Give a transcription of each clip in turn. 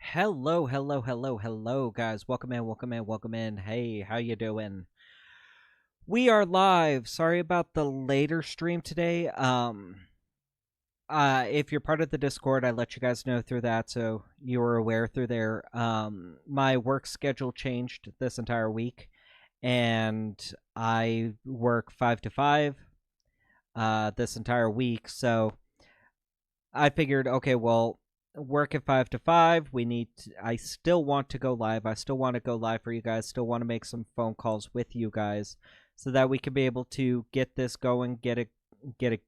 Hello, hello, hello, hello, guys. Welcome in, welcome in, welcome in. Hey, how you doing? We are live. Sorry about the later stream today. If you're part of the Discord, I let you guys know through that, so you were aware through there. My work schedule changed this entire week, and I work 5 to 5, this entire week. So I figured, okay, well, work at 5 to 5. I still want to go live. I still want to go live for you guys. Still want to make some phone calls with you guys, so that we can be able to get this going, get it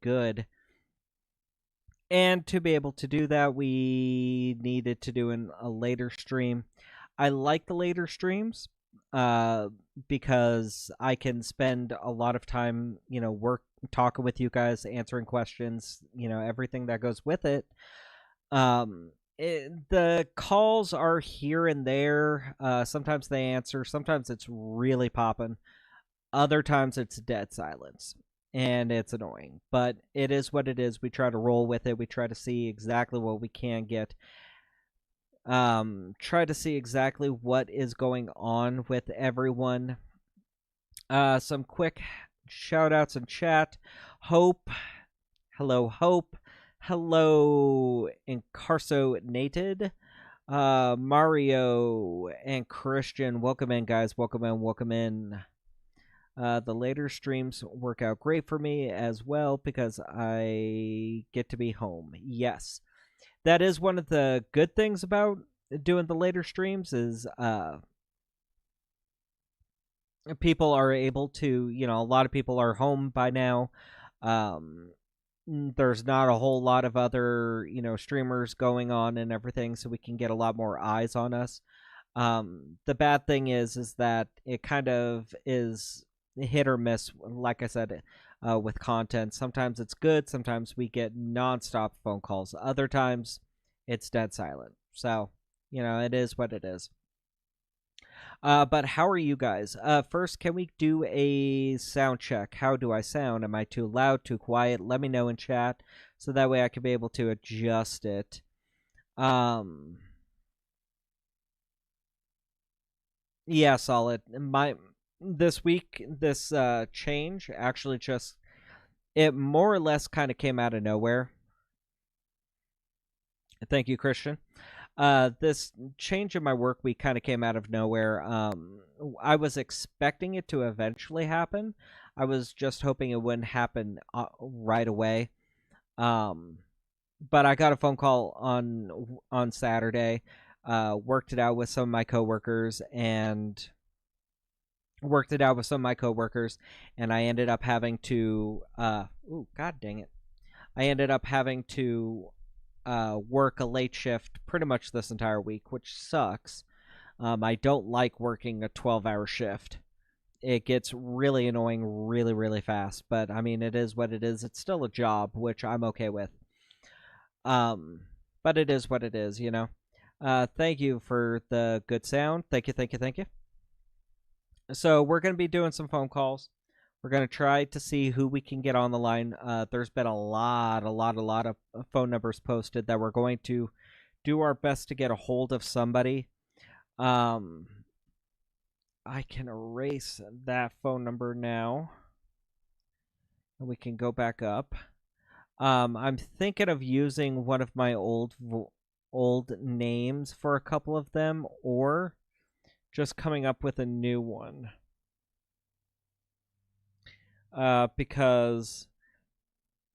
good. And to be able to do that, we needed to do a later stream. I like the later streams, uh, because I can spend a lot of time, work talking with you guys, answering questions, everything that goes with it. The calls are here and there. Sometimes they answer. Sometimes it's really popping. Other times it's dead silence, and it's annoying. But it is what it is. We try to roll with it. We try to see exactly what we can get. Try to see exactly what is going on with everyone. Some quick shout outs in chat. Hope. Hello, Hope. Hello, Incarcerated. Mario and Christian, welcome in, guys. Welcome in, welcome in. The later streams work out great for me as well because I get to be home. Yes, that is one of the good things about doing the later streams is people are able to, a lot of people are home by now. Um, there's not a whole lot of other, streamers going on and everything, so we can get a lot more eyes on us. The bad thing is that it kind of is hit or miss, like I said, with content. Sometimes it's good, sometimes we get nonstop phone calls, other times it's dead silent. So, it is what it is. But how are you guys? First, can we do a sound check? How do I sound? Am I too loud, too quiet? Let me know in chat so that way I can be able to adjust it. Yeah, solid. This week, this change actually just it more or less kind of came out of nowhere. Thank you, Christian. This change in my work week kind of came out of nowhere. I was expecting it to eventually happen. I was just hoping it wouldn't happen right away. Um, but I got a phone call on Saturday. Worked it out with some of my coworkers and I ended up having to ooh, god dang it. I ended up having to work a late shift pretty much this entire week, which sucks. I don't like working a 12-hour shift. It gets really annoying really, really fast, but I mean, it is what it is. It's still a job, which I'm okay with. Um, but it is what it is. Thank you for the good sound. Thank you, thank you, thank you. So we're going to be doing some phone calls. We're going to try to see who we can get on the line. There's been a lot of phone numbers posted that we're going to do our best to get a hold of somebody. I can erase that phone number now, and we can go back up. I'm thinking of using one of my old names for a couple of them, or just coming up with a new one. Because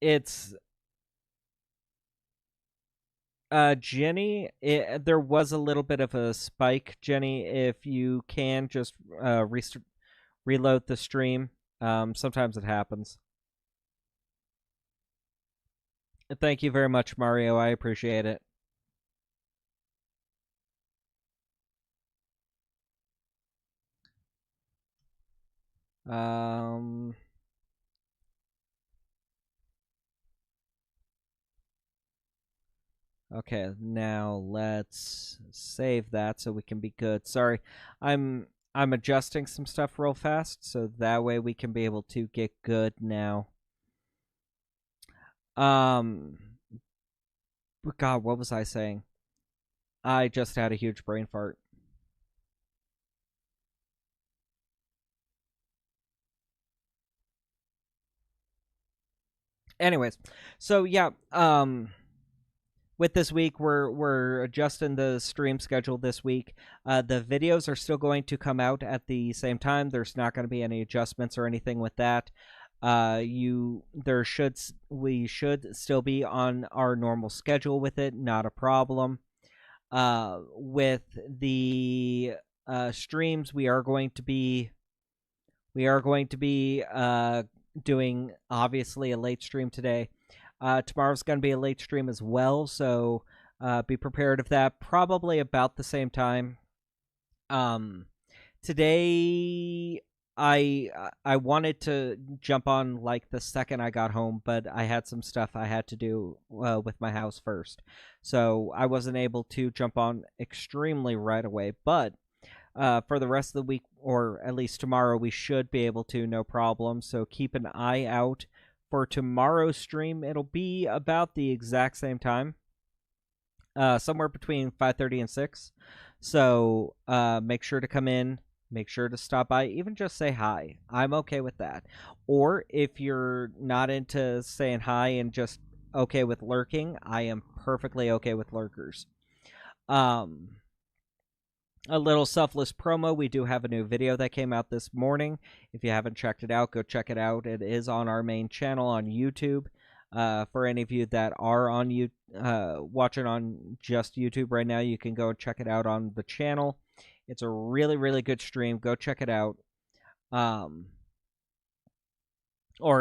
it's Jenny, there was a little bit of a spike. Jenny, if you can just reload the stream. Sometimes it happens. Thank you very much, Mario. I appreciate it. Um, okay, now let's save that so we can be good. Sorry, I'm adjusting some stuff real fast so that way we can be able to get good now. God, what was I saying? I just had a huge brain fart. Anyways, so yeah, with this week, we're adjusting the stream schedule this week. The videos are still going to come out at the same time. There's not going to be any adjustments or anything with that. We should still be on our normal schedule with it. Not a problem. With the streams, we are going to be doing obviously a late stream today. Tomorrow's going to be a late stream as well, so be prepared of that. Probably about the same time. Today I wanted to jump on like the second I got home, but I had some stuff I had to do with my house first, so I wasn't able to jump on extremely right away. But for the rest of the week, or at least tomorrow, we should be able to, no problem. So keep an eye out for tomorrow's stream. It'll be about the exact same time, somewhere between 5:30 and 6. So make sure to come in. Make sure to stop by. Even just say hi. I'm okay with that. Or if you're not into saying hi and just okay with lurking, I am perfectly okay with lurkers. A little selfless promo. We do have a new video that came out this morning. If you haven't checked it out, go check it out. It is on our main channel on YouTube. For any of you that are on watching on just YouTube right now, you can go and check it out on the channel. It's a really, really good stream. Go check it out. Or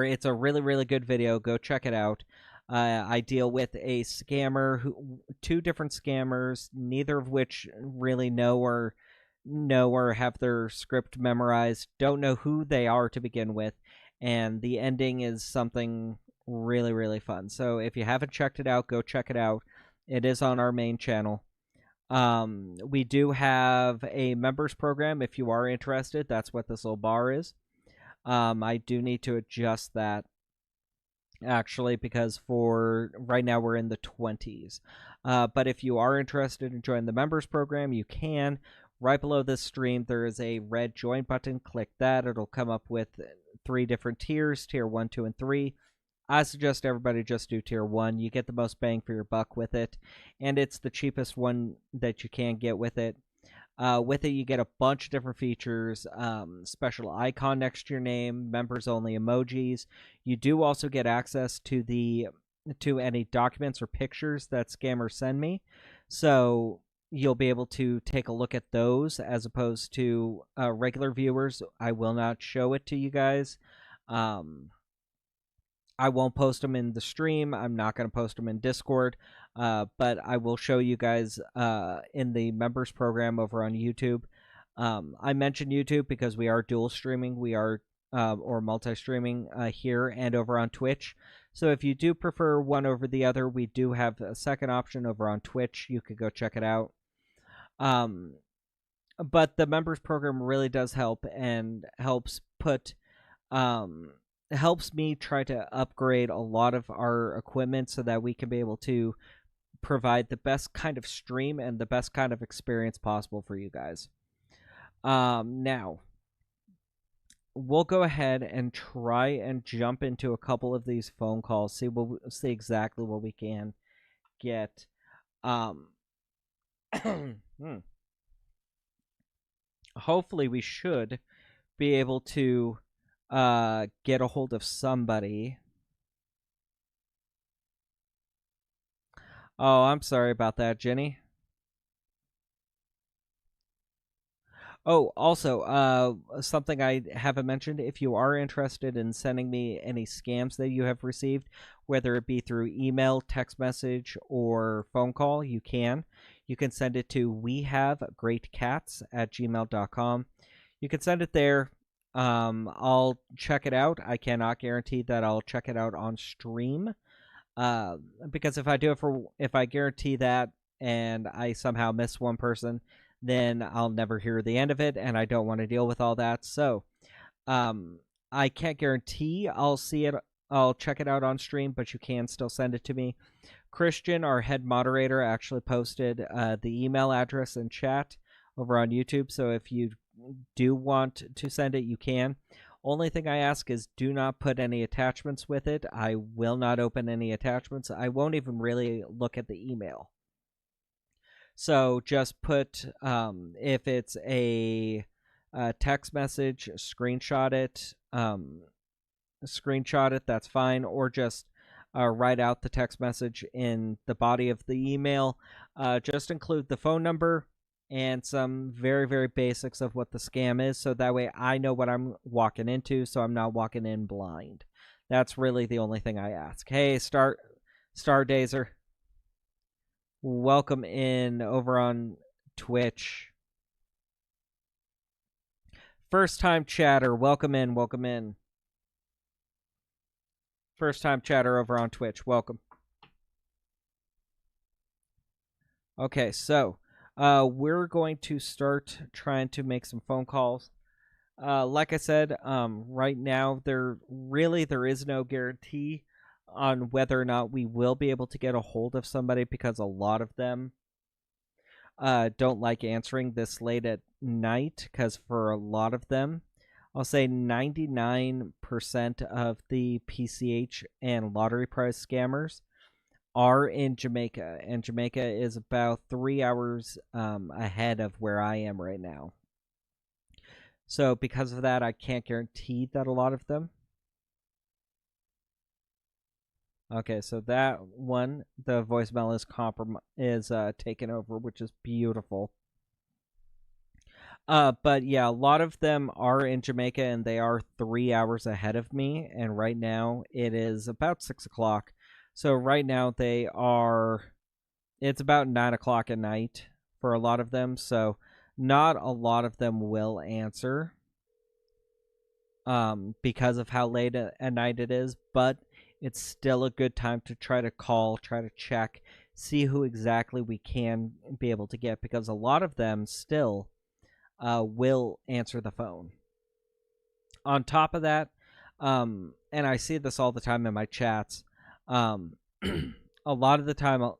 it's a really, really good video. Go check it out. I deal with a scammer, two different scammers, neither of which really know or have their script memorized. Don't know who they are to begin with, and the ending is something really, really fun. So if you haven't checked it out, go check it out. It is on our main channel. We do have a members program if you are interested. That's what this little bar is. I do need to adjust that, actually, because for right now we're in the 20s. But if you are interested in joining the members program, you can. Right below this stream, there is a red join button. Click that. It'll come up with 3 different tiers, tier 1, 2, and 3. I suggest everybody just do tier 1. You get the most bang for your buck with it, and it's the cheapest one that you can get with it. With it, you get a bunch of different features, special icon next to your name, members-only emojis. You do also get access to any documents or pictures that scammers send me, so you'll be able to take a look at those as opposed to regular viewers. I will not show it to you guys. I won't post them in the stream. I'm not going to post them in Discord. But I will show you guys in the members program over on YouTube. I mentioned YouTube because we are dual streaming. We are or multi-streaming here and over on Twitch. So if you do prefer one over the other, we do have a second option over on Twitch. You could go check it out. But the members program really does help and helps me try to upgrade a lot of our equipment so that we can be able to provide the best kind of stream and the best kind of experience possible for you guys. Now, we'll go ahead and try and jump into a couple of these phone calls, see exactly what we can get. Hopefully we should be able to get a hold of somebody. Oh, I'm sorry about that, Jenny. Oh, also, something I haven't mentioned, if you are interested in sending me any scams that you have received, whether it be through email, text message, or phone call, you can. You can send it to wehavegreatcats@gmail.com. You can send it there. I'll check it out. I cannot guarantee that I'll check it out on stream. Because if I guarantee that and I somehow miss one person, then I'll never hear the end of it, and I don't want to deal with all that. So, I can't guarantee I'll see it. I'll check it out on stream, but you can still send it to me. Christian, our head moderator, actually posted the email address in chat over on YouTube. So if you do want to send it, you can. Only thing I ask is do not put any attachments with it. I will not open any attachments. I won't even really look at the email. So just put, if it's a text message, screenshot it. That's fine. Or just write out the text message in the body of the email. Just include the phone number and some very, very basics of what the scam is, so that way I know what I'm walking into, so I'm not walking in blind. That's really the only thing I ask. Hey, Stardazer, welcome in over on Twitch. First time chatter, welcome in, welcome in. First time chatter over on Twitch, welcome. Okay, so we're going to start trying to make some phone calls. Like I said, right now there is no guarantee on whether or not we will be able to get a hold of somebody, because a lot of them don't like answering this late at night, because for a lot of them, I'll say 99% of the PCH and lottery prize scammers are in Jamaica, and Jamaica is about 3 hours ahead of where I am right now. So because of that, I can't guarantee that a lot of them. Okay, so that one, the voicemail is taken over, which is beautiful. But yeah, a lot of them are in Jamaica, and they are 3 hours ahead of me. And right now it is about 6 o'clock. So right now it's about 9 o'clock at night for a lot of them. So not a lot of them will answer because of how late at night it is, but it's still a good time to try to call, try to check, see who exactly we can be able to get, because a lot of them still will answer the phone. On top of that, and I see this all the time in my chats, a lot of the time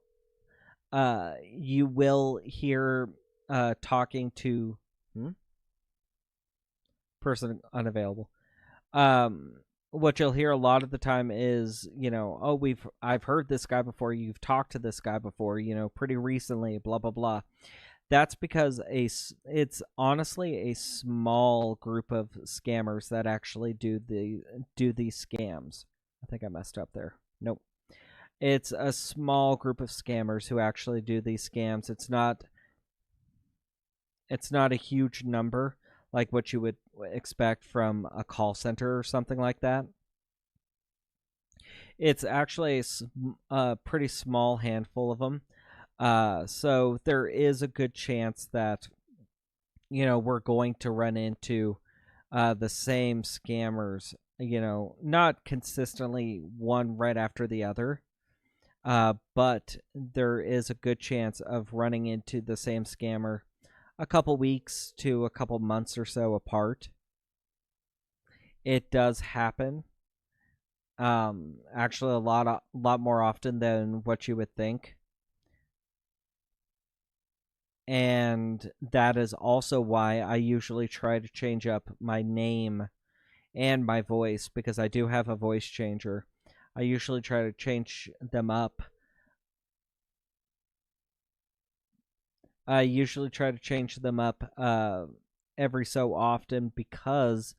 you will hear talking to person unavailable. What you'll hear a lot of the time is, I've heard this guy before, you've talked to this guy before, pretty recently, blah blah blah. That's because it's honestly a small group of scammers that actually do these scams. I think I messed up there. Nope. It's a small group of scammers who actually do these scams. It's not a huge number like what you would expect from a call center or something like that. It's actually a pretty small handful of them. So there is a good chance that, we're going to run into the same scammers, not consistently one right after the other. But there is a good chance of running into the same scammer a couple weeks to a couple months or so apart. It does happen. Actually, a lot more often than what you would think. And that is also why I usually try to change up my name and my voice, because I do have a voice changer. I usually try to change them up. Every so often, because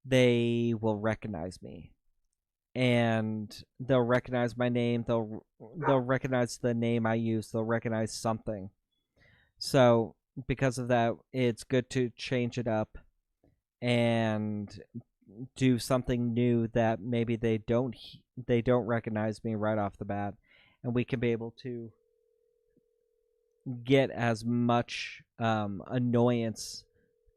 they will recognize me. And they'll recognize my name, they'll recognize the name I use, they'll recognize something. So because of that, it's good to change it up and do something new that maybe they don't recognize me right off the bat, and we can be able to get as much annoyance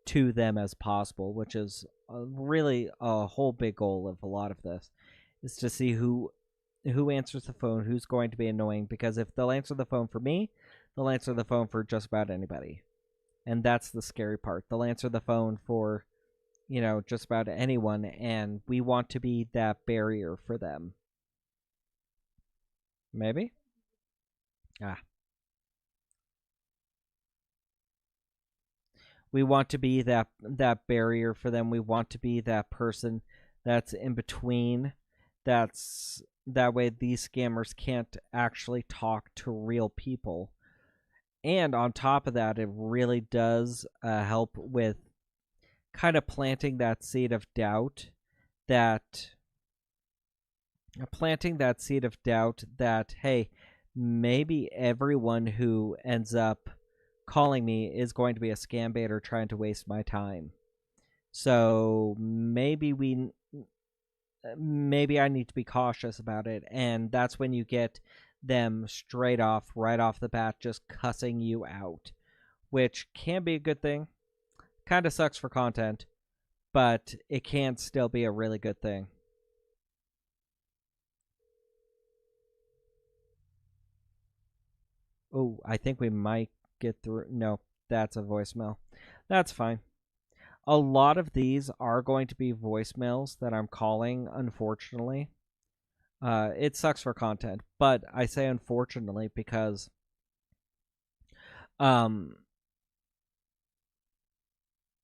to them as possible, which is really a whole big goal of a lot of this, is to see who answers the phone, who's going to be annoying, because if they'll answer the phone for me, they'll answer the phone for just about anybody. And that's the scary part. They'll answer the phone for, just about anyone, and we want to be that barrier for them. Maybe? Ah. We want to be that barrier for them. We want to be that person that's in between. That way these scammers can't actually talk to real people. And on top of that, it really does help with kind of planting that seed of doubt that that hey, maybe everyone who ends up calling me is going to be a scam baiter trying to waste my time. So maybe I need to be cautious about it, and that's when you get them straight off right off the bat just cussing you out, which can be a good thing. Kind of sucks for content, but it can still be a really good thing. Oh, I think we might get through. No, that's a voicemail. That's fine. A lot of these are going to be voicemails that I'm calling, unfortunately. It sucks for content, but I say unfortunately because um,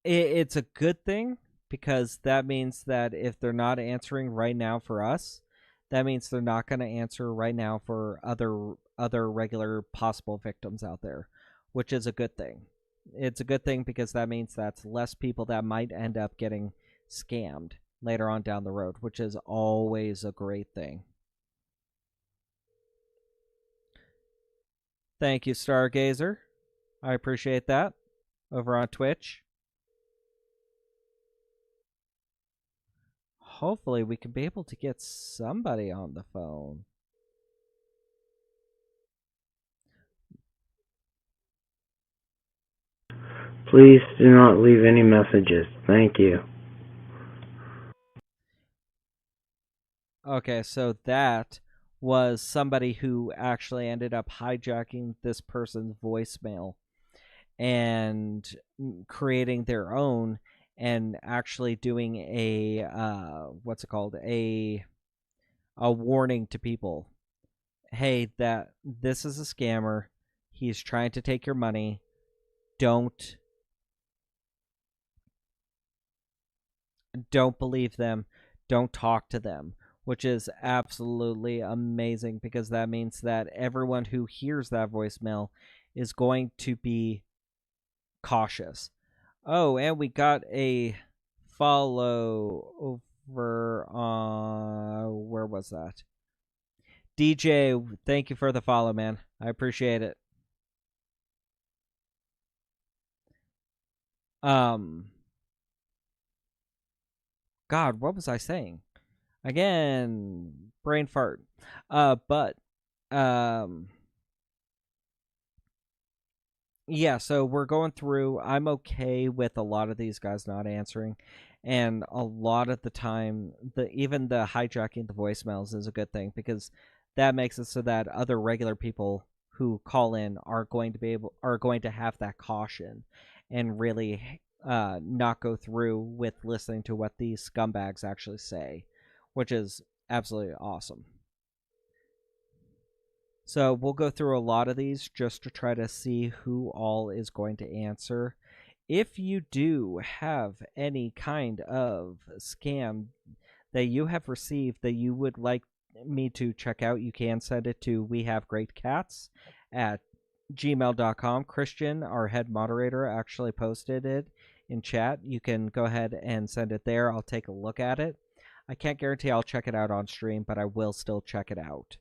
it's a good thing because that means that if they're not answering right now for us, that means they're not going to answer right now for other regular possible victims out there, which is a good thing. It's a good thing because that means that's less people that might end up getting scammed later on down the road, which is always a great thing. Thank you, Stargazer. I appreciate that. Over on Twitch. Hopefully, we can be able to get somebody on the phone. Please do not leave any messages. Thank you. Okay, so that was somebody who actually ended up hijacking this person's voicemail and creating their own and actually doing a what's it called, a warning to people. Hey, that this is a scammer. He's trying to take your money. Don't believe them. Don't talk to them, which is absolutely amazing because that means that everyone who hears that voicemail is going to be cautious. Oh, and we got a follow over on where was that? DJ, thank you for the follow, man. I appreciate it. Um God, what was I saying? Again, brain fart. But um yeah, so we're going through. I'm okay with a lot of these guys not answering, and a lot of the time, even the hijacking the voicemails is a good thing because that makes it so that other regular people who call in are going to have that caution and really not go through with listening to what these scumbags actually say, which is absolutely awesome. So we'll go through a lot of these just to try to see who all is going to answer. If you do have any kind of scam that you have received that you would like me to check out, you can send it to wehavegreatcats at gmail.com. Christian, our head moderator, actually posted it in chat. You can go ahead and send it there. I'll take a look at it. I can't guarantee I'll check it out on stream, but I will still check it out.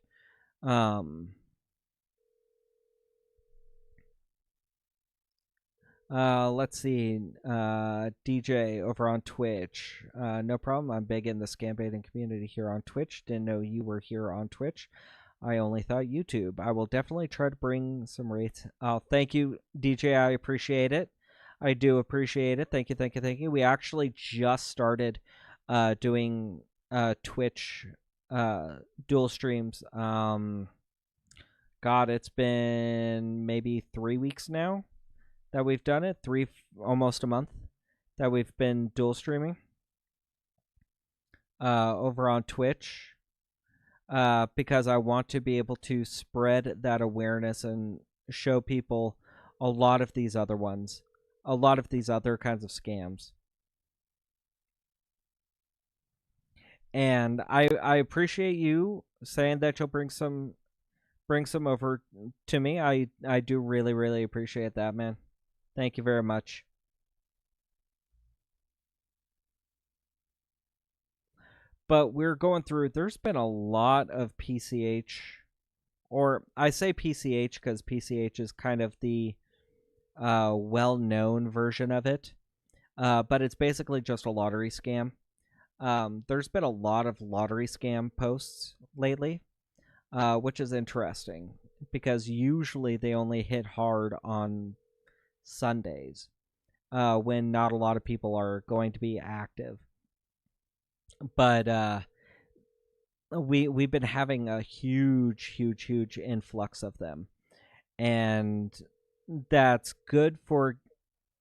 Let's see. DJ over on Twitch. No problem. I'm big in the scam baiting community here on Twitch. Didn't know you were here on Twitch. I only thought YouTube. I will definitely try to bring some rates. Oh, thank you, DJ. I appreciate it. I do appreciate it. Thank you, thank you, thank you. We actually just started doing Twitch dual streams. God, it's been maybe 3 weeks now that we've done it. Almost a month that we've been dual streaming over on Twitch. because I want to be able to spread that awareness and show people a lot of these other ones, a lot of these other kinds of scams. And I appreciate you saying that you'll bring some over to me. I do really really appreciate that, man. Thank you very much. But we're going through. There's been a lot of PCH, or I say PCH because PCH is kind of the well-known version of it. But it's basically just a lottery scam. There's been a lot of lottery scam posts lately, which is interesting because usually they only hit hard on Sundays when not a lot of people are going to be active. But we've been having a huge influx of them, and that's good for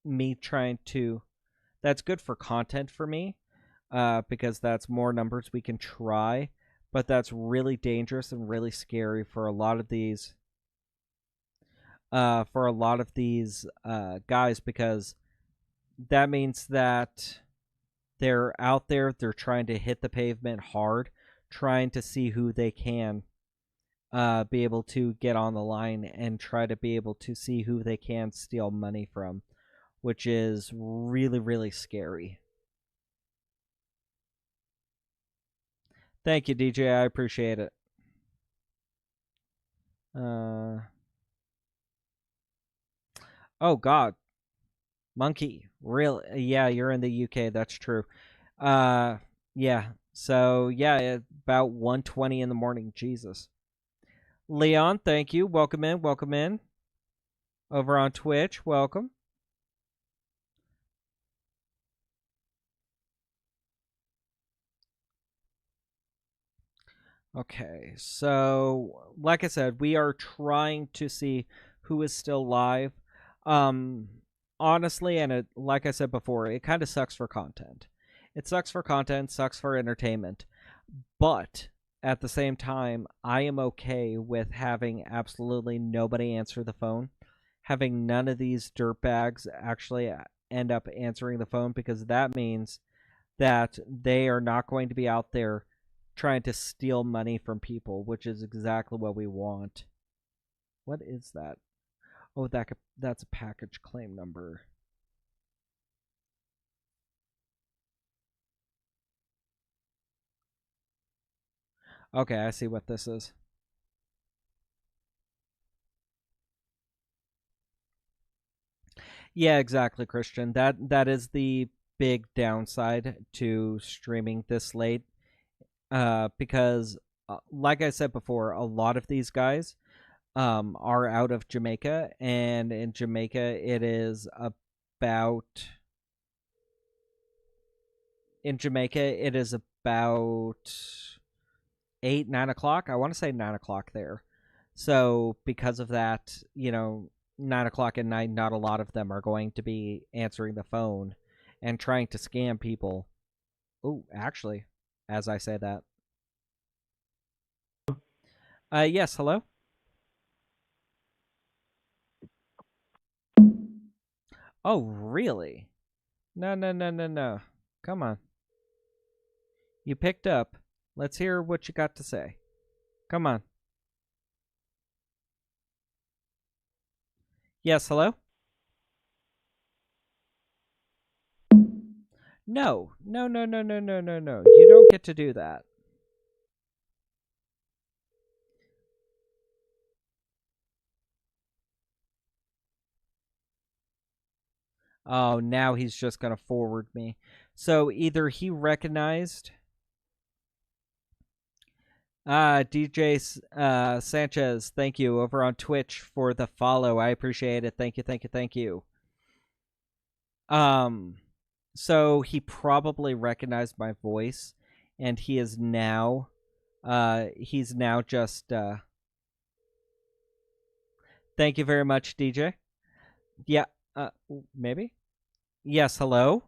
me trying to. That's good for content for me, because that's more numbers we can try. But that's really dangerous and really scary for a lot of these. Guys, because that means that they're out there, they're trying to hit the pavement hard, trying to see who they can be able to get on the line and try to be able to see who they can steal money from, which is really, really scary. Thank you, DJ. I appreciate it. Oh, God. Monkey. Real? Yeah, you're in the UK. That's true. Uh, yeah. So, yeah, about 1:20 in the morning. Jesus. Leon, thank you. Welcome in. Welcome in. Over on Twitch. Welcome. Okay, so like I said, we are trying to see who is still live. Um, Honestly, and like I said before, it kind of sucks for content. It sucks for content, sucks for entertainment. But at the same time, I am okay with having absolutely nobody answer the phone, having none of these dirtbags actually end up answering the phone, because that means that they are not going to be out there trying to steal money from people, which is exactly what we want. What is that? Oh, that's a package claim number. Okay, I see what this is. Yeah, exactly, Christian. That is the big downside to streaming this late, because like I said before, a lot of these guys are out of Jamaica, and in Jamaica it is about about 8, 9 o'clock. I want to say 9 o'clock there. So because of that, 9 o'clock at night, not a lot of them are going to be answering the phone and trying to scam people. Oh, actually, as I say that. Yes, hello? Oh, really? No, no, no, no, no. Come on. You picked up. Let's hear what you got to say. Come on. Yes, hello? No. No, no, no, no, no, no, no. You don't get to do that. Oh, now he's just going to forward me. So either he recognized DJ Sanchez, thank you over on Twitch for the follow. I appreciate it. Thank you, thank you, thank you. So he probably recognized my voice, and he's now just thank you very much, DJ. Yeah, maybe. Yes, hello.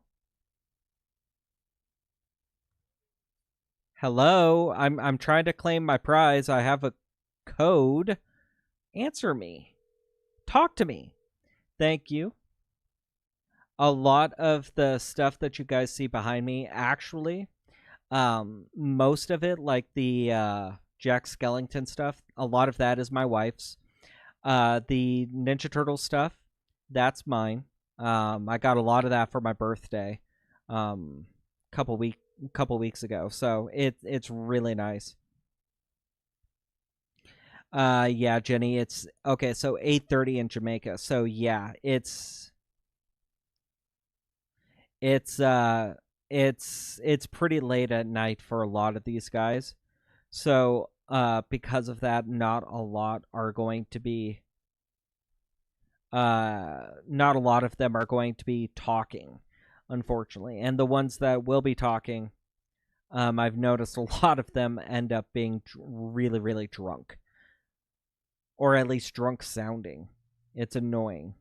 Hello, I'm trying to claim my prize. I have a code. Answer me. Talk to me. Thank you. A lot of the stuff that you guys see behind me, actually, most of it, like the Jack Skellington stuff, a lot of that is my wife's. The Ninja Turtle stuff, that's mine. I got a lot of that for my birthday, um, couple week couple weeks ago. So it's really nice. Yeah, Jenny, it's okay. So 8:30 in Jamaica. So yeah, it's uh it's pretty late at night for a lot of these guys. So because of that, not a lot are going to be not a lot of them are going to be talking, unfortunately. And the ones that will be talking, I've noticed a lot of them end up being really, really drunk, or at least drunk sounding. It's annoying.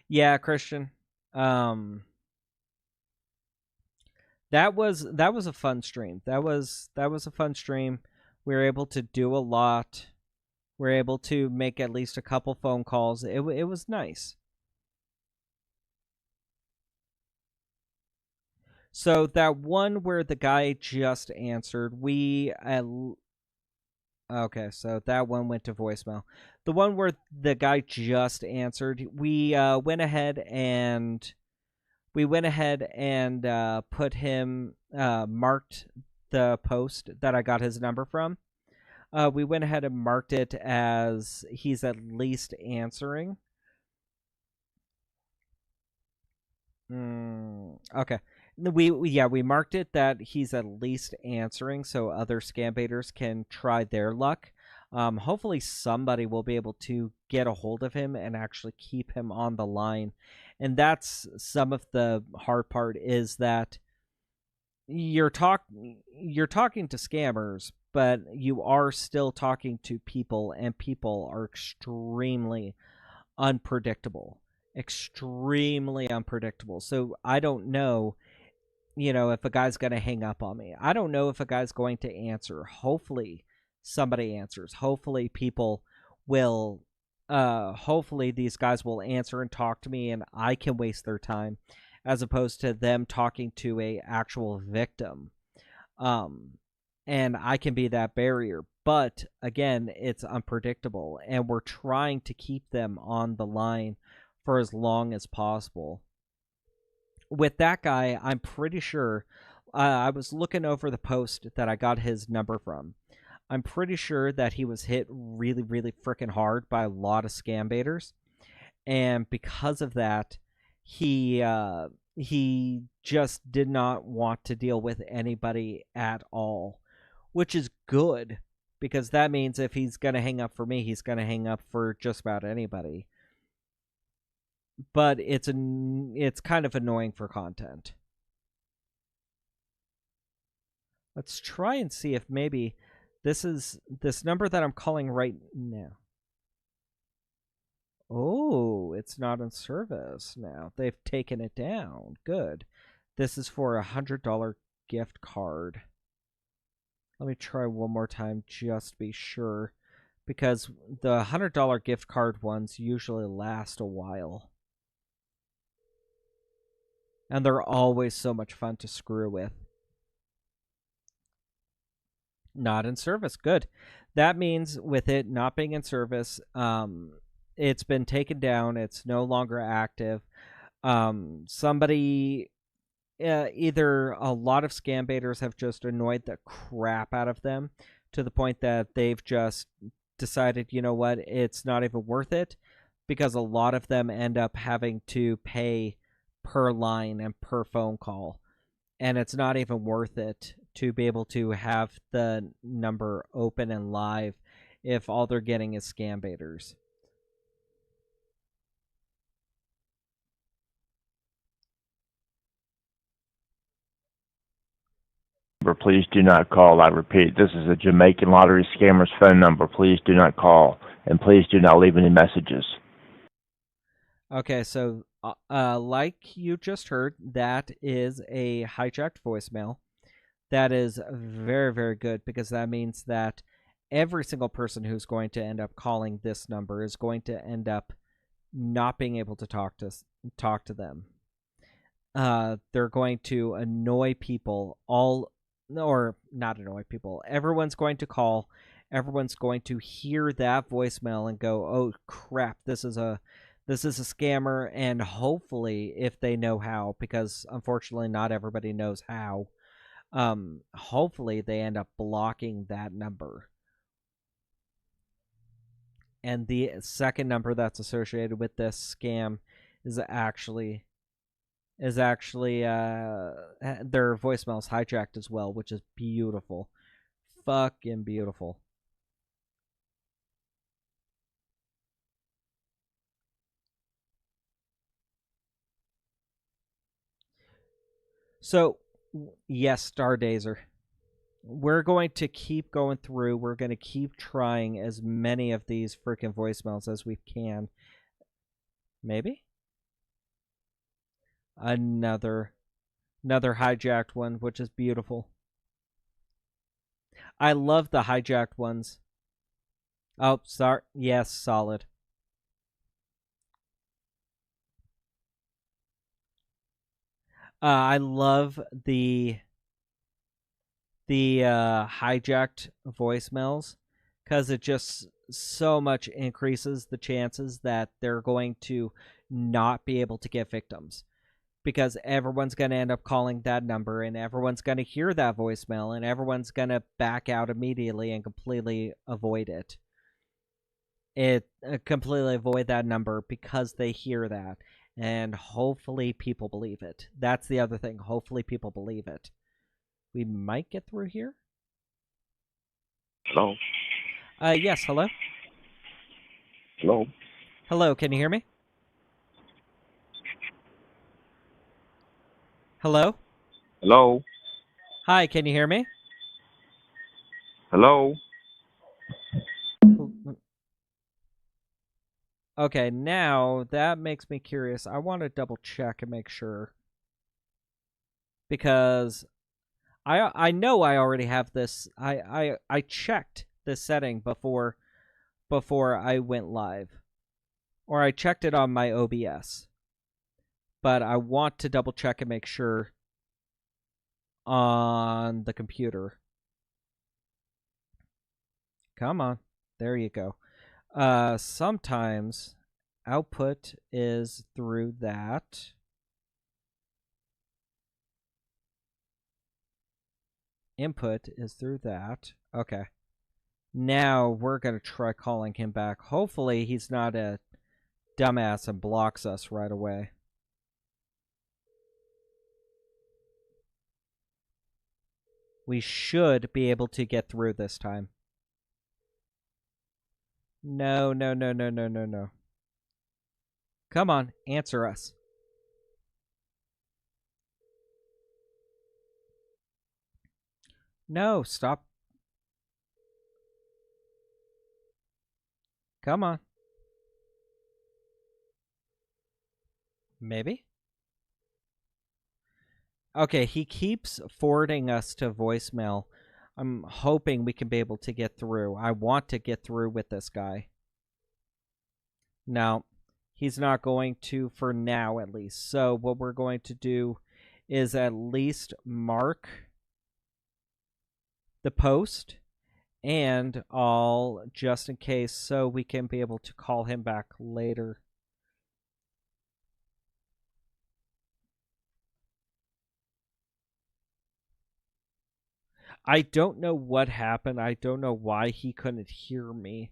Yeah, Christian. Um, that was a fun stream. That was a fun stream. We were able to do a lot. We were able to make at least a couple phone calls. It was nice. So that one where the guy just answered, okay, so that one went to voicemail. The one where the guy just answered, we went ahead and put him marked the post that I got his number from. We went ahead and marked it as he's at least answering. Okay. We marked it that he's at least answering, so other scam baiters can try their luck. Hopefully somebody will be able to get a hold of him and actually keep him on the line. And that's some of the hard part, is that you're talking to scammers, but you are still talking to people, and people are extremely unpredictable. Extremely unpredictable. So I don't know, if a guy's going to hang up on me. I don't know if a guy's going to answer. Hopefully somebody answers. Hopefully people will hopefully these guys will answer and talk to me, and I can waste their time as opposed to them talking to a actual victim. Um and I can be that barrier. But again, it's unpredictable, and we're trying to keep them on the line for as long as possible. With that guy, I'm pretty sure I was looking over the post that I got his number from. I'm pretty sure that he was hit really, really freaking hard by a lot of scam baiters, and because of that, he just did not want to deal with anybody at all, which is good, because that means if he's gonna hang up for me, he's gonna hang up for just about anybody. But it's kind of annoying for content. Let's try and see if maybe this number that I'm calling right now. Oh, it's not in service now. They've taken it down. Good. This is for $100 gift card. Let me try one more time just to be sure, because the $100 gift card ones usually last a while. And they're always so much fun to screw with. Not in service. Good. That means with it not being in service, it's been taken down. It's no longer active. Somebody, either a lot of scam baiters have just annoyed the crap out of them to the point that they've just decided, you know what, it's not even worth it, because a lot of them end up having to pay per line and per phone call, and it's not even worth it to be able to have the number open and live if all they're getting is scam baiters. Please do not call. I repeat, this is a Jamaican lottery scammer's phone number. Please do not call, and please do not leave any messages. Okay, so like you just heard, that is a hijacked voicemail. That is very, very good, because that means that every single person who's going to end up calling this number is going to end up not being able to talk to them. They're going to annoy people, or not annoy people. Everyone's going to call. Everyone's going to hear that voicemail and go, "Oh crap, this is a scammer." And hopefully, if they know how, because unfortunately not everybody knows how, hopefully they end up blocking that number. And the second number that's associated with this scam is actually their voicemail's hijacked as well, which is beautiful. Fucking beautiful. So, yes, Stardazer. We're going to keep going through. We're going to keep trying as many of these freaking voicemails as we can. Maybe? Another hijacked one, which is beautiful. I love the hijacked ones. Oh, sorry. Yes, solid. I love the hijacked voicemails, because it just so much increases the chances that they're going to not be able to get victims, because everyone's going to end up calling that number, and everyone's going to hear that voicemail, and everyone's going to back out immediately and completely avoid it. Completely avoid that number because they hear that, and hopefully people believe it. That's the other thing. Hopefully people believe it. We might get through here. Hello. Yes. Hello. Hello. Hello. Can you hear me? Hello. Hello. Hi. Can you hear me? Hello. Okay. Now that makes me curious. I want to double check and make sure, because I know I already have this. I checked this setting before I went live, or I checked it on my OBS, but I want to double check and make sure on the computer. Come on, there you go. Sometimes output is through that. Input is through that. Okay. Now we're going to try calling him back. Hopefully he's not a dumbass and blocks us right away. We should be able to get through this time. No. Come on, answer us. No, stop. Come on. Maybe? Okay, he keeps forwarding us to voicemail. I'm hoping we can be able to get through. I want to get through with this guy. No, he's not going to, for now at least. So what we're going to do is at least mark the post and all, just in case, so we can be able to call him back later. I don't know what happened. I don't know why he couldn't hear me.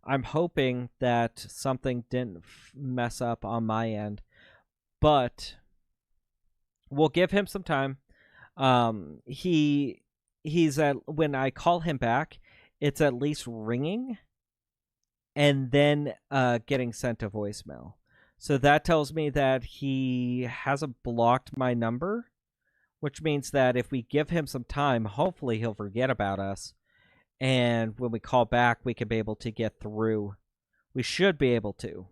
I'm hoping that something didn't mess up on my end, but we'll give him some time. He's at, when I call him back, it's at least ringing and then getting sent a voicemail. So that tells me that he hasn't blocked my number, which means that if we give him some time, hopefully he'll forget about us. And when we call back, we can be able to get through. We should be able to.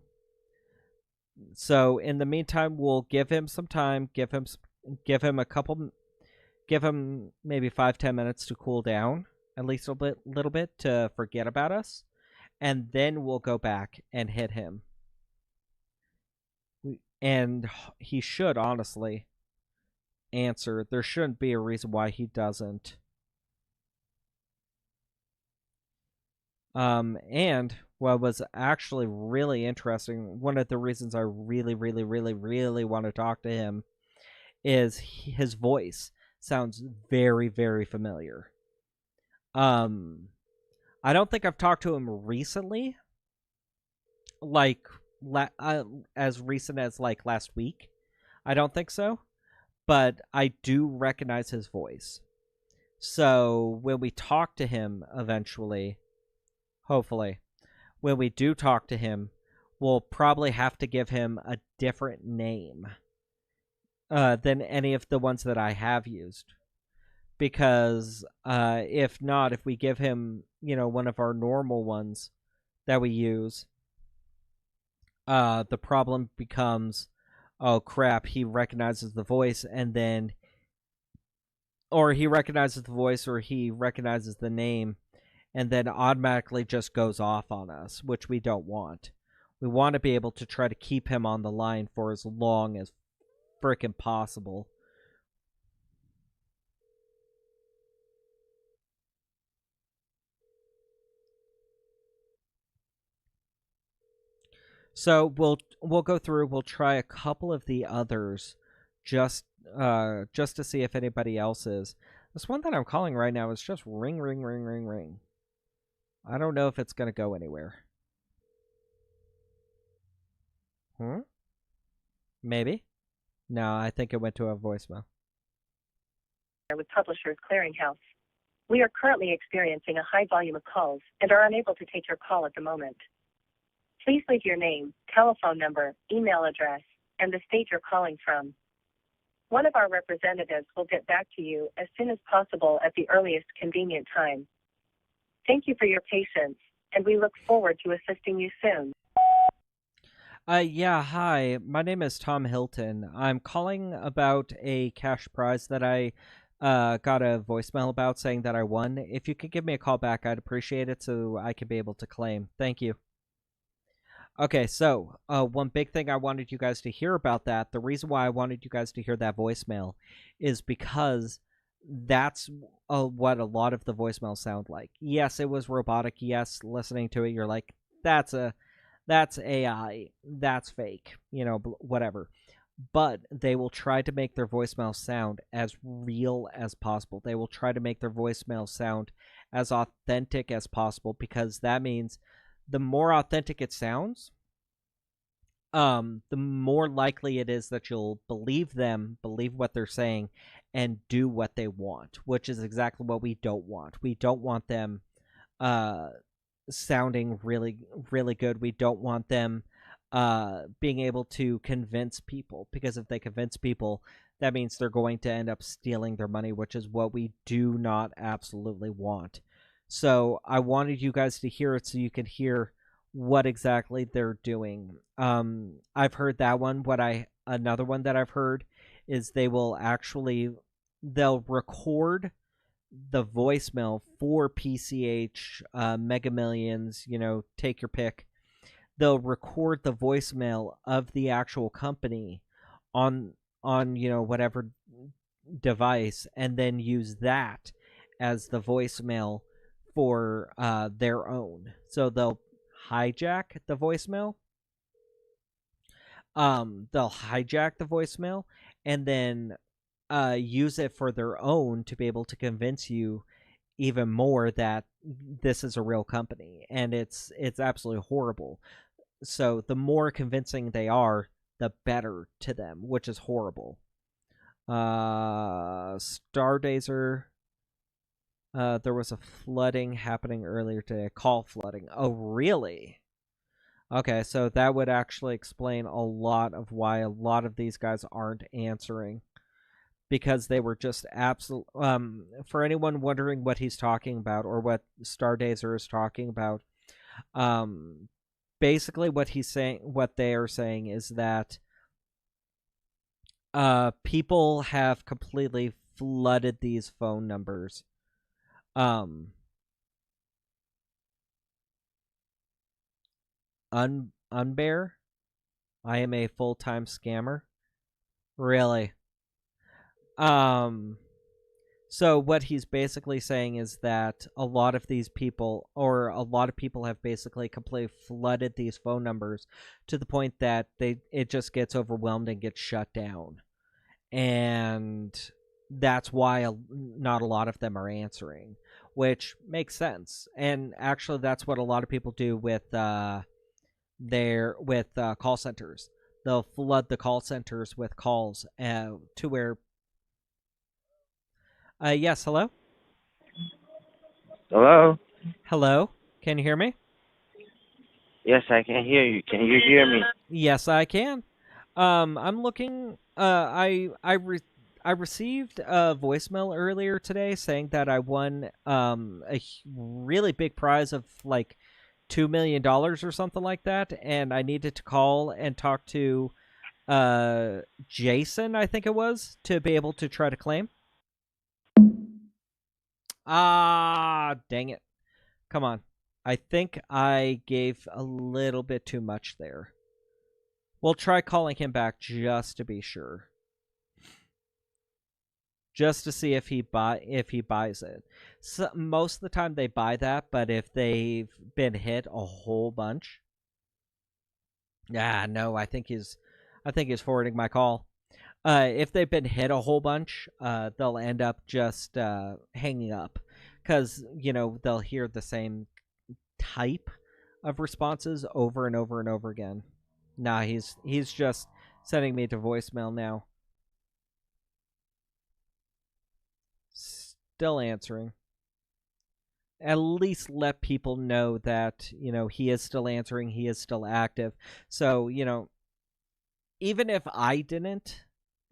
So in the meantime, we'll give him some time. Give him maybe 5-10 minutes to cool down, at least a little bit to forget about us, and then we'll go back and hit him. And he should honestly answer. There shouldn't be a reason why he doesn't. And what was actually really interesting, one of the reasons I really want to talk to him is his voice sounds very, very familiar. I don't think I've talked to him recently, like as recent as like last week. I don't think so, but I do recognize his voice. So when we talk to him eventually, hopefully, when we do talk to him, we'll probably have to give him a different name than any of the ones that I have used. Because if not, if we give him, one of our normal ones that we use, the problem becomes, oh crap, he recognizes the voice, and then, or he recognizes the voice, or he recognizes the name, and then automatically just goes off on us, which we don't want. We want to be able to try to keep him on the line for as long as frickin' possible. So we'll go through. We'll try a couple of the others, just to see if anybody else is. This one that I'm calling right now is just ring, ring, ring, ring, ring. I don't know if it's gonna go anywhere. Maybe. No, I think it went to a voicemail. With Publishers Clearinghouse. We are currently experiencing a high volume of calls and are unable to take your call at the moment. Please leave your name, telephone number, email address, and the state you're calling from. One of our representatives will get back to you as soon as possible at the earliest convenient time. Thank you for your patience, and we look forward to assisting you soon. Yeah, hi. My name is Tom Hilton. I'm calling about a cash prize that I got a voicemail about saying that I won. If you could give me a call back, I'd appreciate it so I could be able to claim. Thank you. Okay, so one big thing I wanted you guys to hear about that, the reason why I wanted you guys to hear that voicemail is because that's what a lot of the voicemails sound like. Yes, it was robotic. Yes, listening to it, you're like, that's AI, that's fake, whatever. But they will try to make their voicemail sound as real as possible. They will try to make their voicemail sound as authentic as possible, because that means the more authentic it sounds, the more likely it is that you'll believe them, believe what they're saying, and do what they want, which is exactly what we don't want. We don't want them sounding really, really good. We don't want them being able to convince people, because if they convince people, that means they're going to end up stealing their money, which is what we do not absolutely want. So I wanted you guys to hear it so you could hear what exactly they're doing. I've heard that one. Another one that I've heard is they'll record the voicemail for PCH, Mega Millions, take your pick. They'll record the voicemail of the actual company on whatever device, and then use that as the voicemail for their own. So they'll hijack the voicemail. And then use it for their own to be able to convince you even more that this is a real company, and it's absolutely horrible. So the more convincing they are, the better to them, which is horrible. Stargazer. There was a flooding happening earlier today. Call flooding. Oh, really? Okay, so that would actually explain a lot of why a lot of these guys aren't answering. because they were just absolute. For anyone wondering what he's talking about or what Stargazer is talking about, basically what they are saying is that people have completely flooded these phone numbers. Unbear, I am a full-time scammer. Really? So what he's basically saying is that a lot of people have basically completely flooded these phone numbers to the point that it just gets overwhelmed and gets shut down. And that's why not a lot of them are answering, which makes sense. And actually that's what a lot of people do with call centers. They'll flood the call centers with calls to where yes, hello? Hello? Hello? Can you hear me? Yes, I can hear you. Can you hear me? Yes, I can. I'm looking. I received a voicemail earlier today saying that I won really big prize of like $2 million or something like that, and I needed to call and talk to Jason, I think it was, to be able to try to claim. Ah, dang it. Come on. I think I gave a little bit too much there. We'll try calling him back just to be sure. Just to see if he buys it. So, most of the time they buy that, but if they've been hit a whole bunch. No, I think he's forwarding my call. If they've been hit a whole bunch, they'll end up just hanging up, because they'll hear the same type of responses over and over and over again. Nah, he's just sending me to voicemail now. Still answering. At least let people know that he is still answering, he is still active. So even if I didn't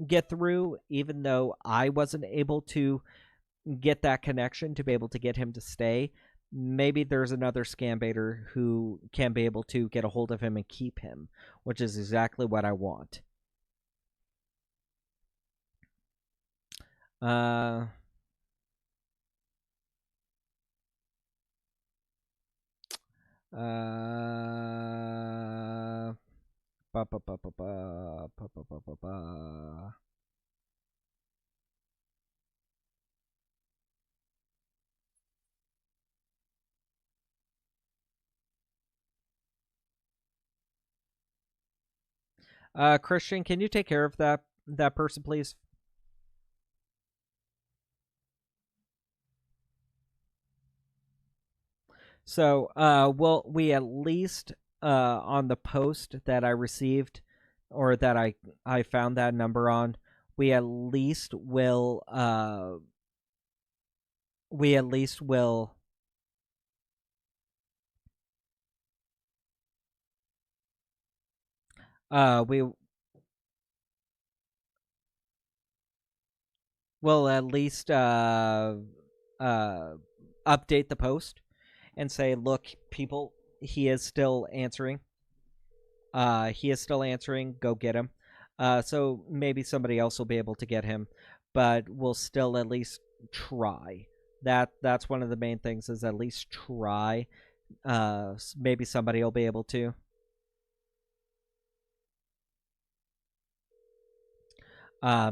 get through, even though I wasn't able to get that connection to be able to get him to stay, maybe there's another scam baiter who can be able to get a hold of him and keep him, which is exactly what I want. Christian, can you take care of that person, please? So, we at least on the post that I received, or that I found that number on, we at least will we will at least update the post and say, look, people, he is still answering. Go get him. So maybe somebody else will be able to get him, but we'll still at least try. That's one of the main things, is at least try. Maybe somebody will be able to.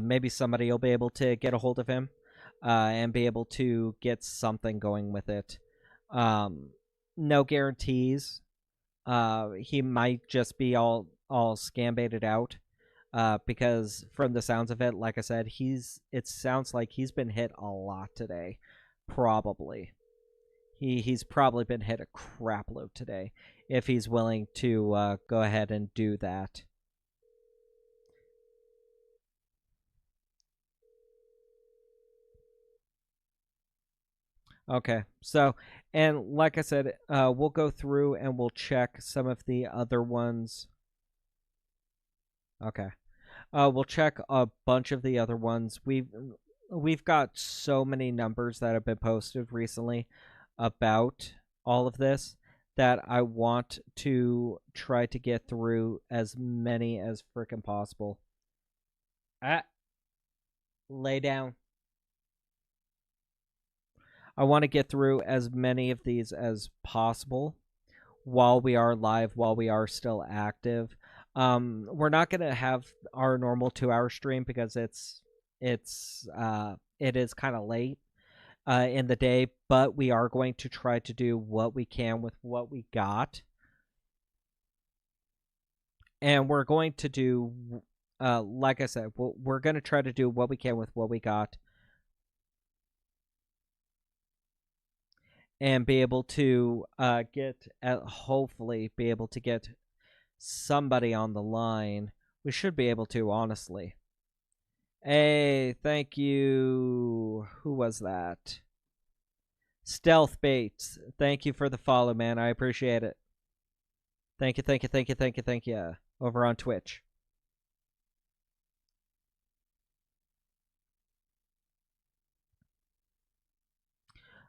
Maybe somebody will be able to get a hold of him and be able to get something going with it. No guarantees. He might just be all scam baited out, because from the sounds of it, like I said, it sounds like he's been hit a lot today. Probably. He's probably been hit a crap load today, if he's willing to go ahead and do that. Okay, so, and like I said, we'll go through and we'll check some of the other ones. Okay. We'll check a bunch of the other ones. We've got so many numbers that have been posted recently about all of this that I want to try to get through as many as frickin' possible. Lay down. I want to get through as many of these as possible while we are live, while we are still active. We're not gonna have our normal 2-hour stream because it is kind of late in the day, but we are going to try to do what we can with what we got, and we're going to do, like I said, we're going to try to do what we can with what we got, and be able to hopefully be able to get somebody on the line. We should be able to, honestly. Hey, thank you. Who was that? Stealth Baits. Thank you for the follow, man. I appreciate it. Thank you. Over on Twitch.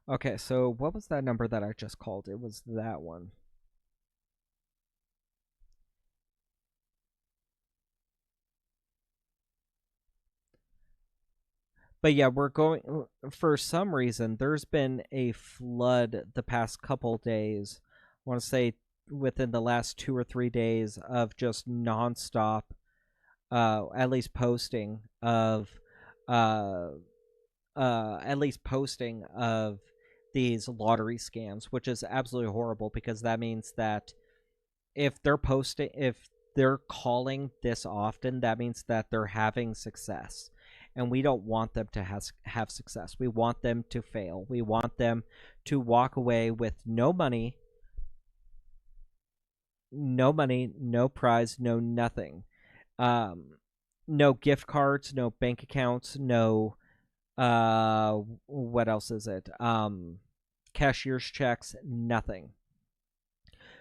Okay, so what was that number that I just called? It was that one. But yeah, we're going, for some reason, there's been a flood the past couple days. I want to say within the last 2 or 3 days of just nonstop, at least posting of these lottery scams, which is absolutely horrible because that means that if they're calling this often, that means that they're having success. And we don't want them to have success. We want them to fail. We want them to walk away with no money, no prize, no nothing. No gift cards, no bank accounts, no what else is it? Cashier's checks, nothing.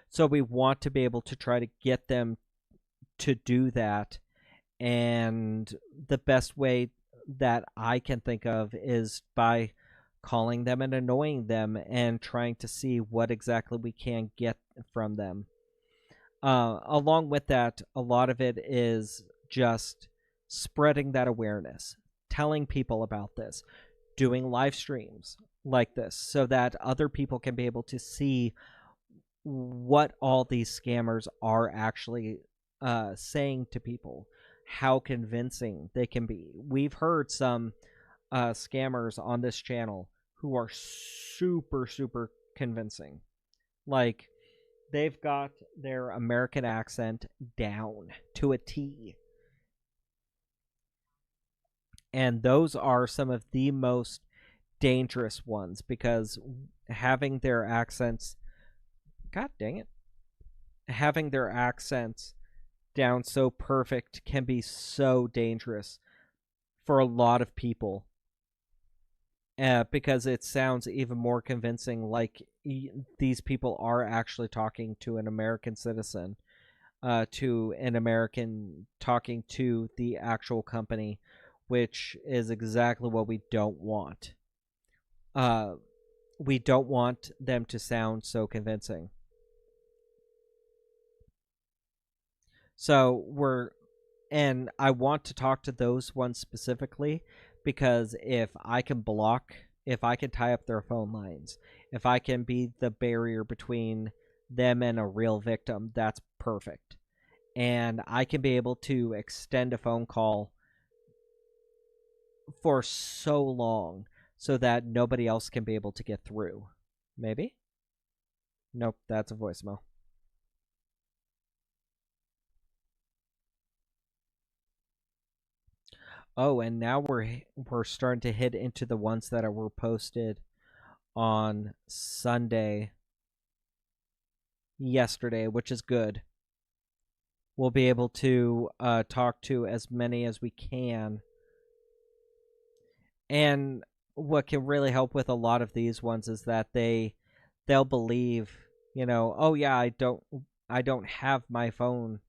So we want to be able to try to get them to do that, and the best way that I can think of is by calling them and annoying them and trying to see what exactly we can get from them. Along with that, a lot of it is just spreading that awareness, telling people about this, doing live streams like this so that other people can be able to see what all these scammers are actually saying to people, how convincing they can be. We've heard some scammers on this channel who are super, super convincing. Like, they've got their American accent down to a T. And those are some of the most dangerous ones because having their accents, god dang it, having their accents down so perfect can be so dangerous for a lot of people, because it sounds even more convincing like these people are actually talking to an American citizen, to an American talking to the actual company, which is exactly what we don't want. We don't want them to sound so convincing. So and I want to talk to those ones specifically because if I can tie up their phone lines, if I can be the barrier between them and a real victim, that's perfect. And I can be able to extend a phone call for so long so that nobody else can be able to get through. Maybe? Nope, that's a voicemail. Oh, and now we're starting to hit into the ones that were posted on Sunday yesterday, which is good. We'll be able to talk to as many as we can. And what can really help with a lot of these ones is that they'll believe, oh yeah, I don't have my phone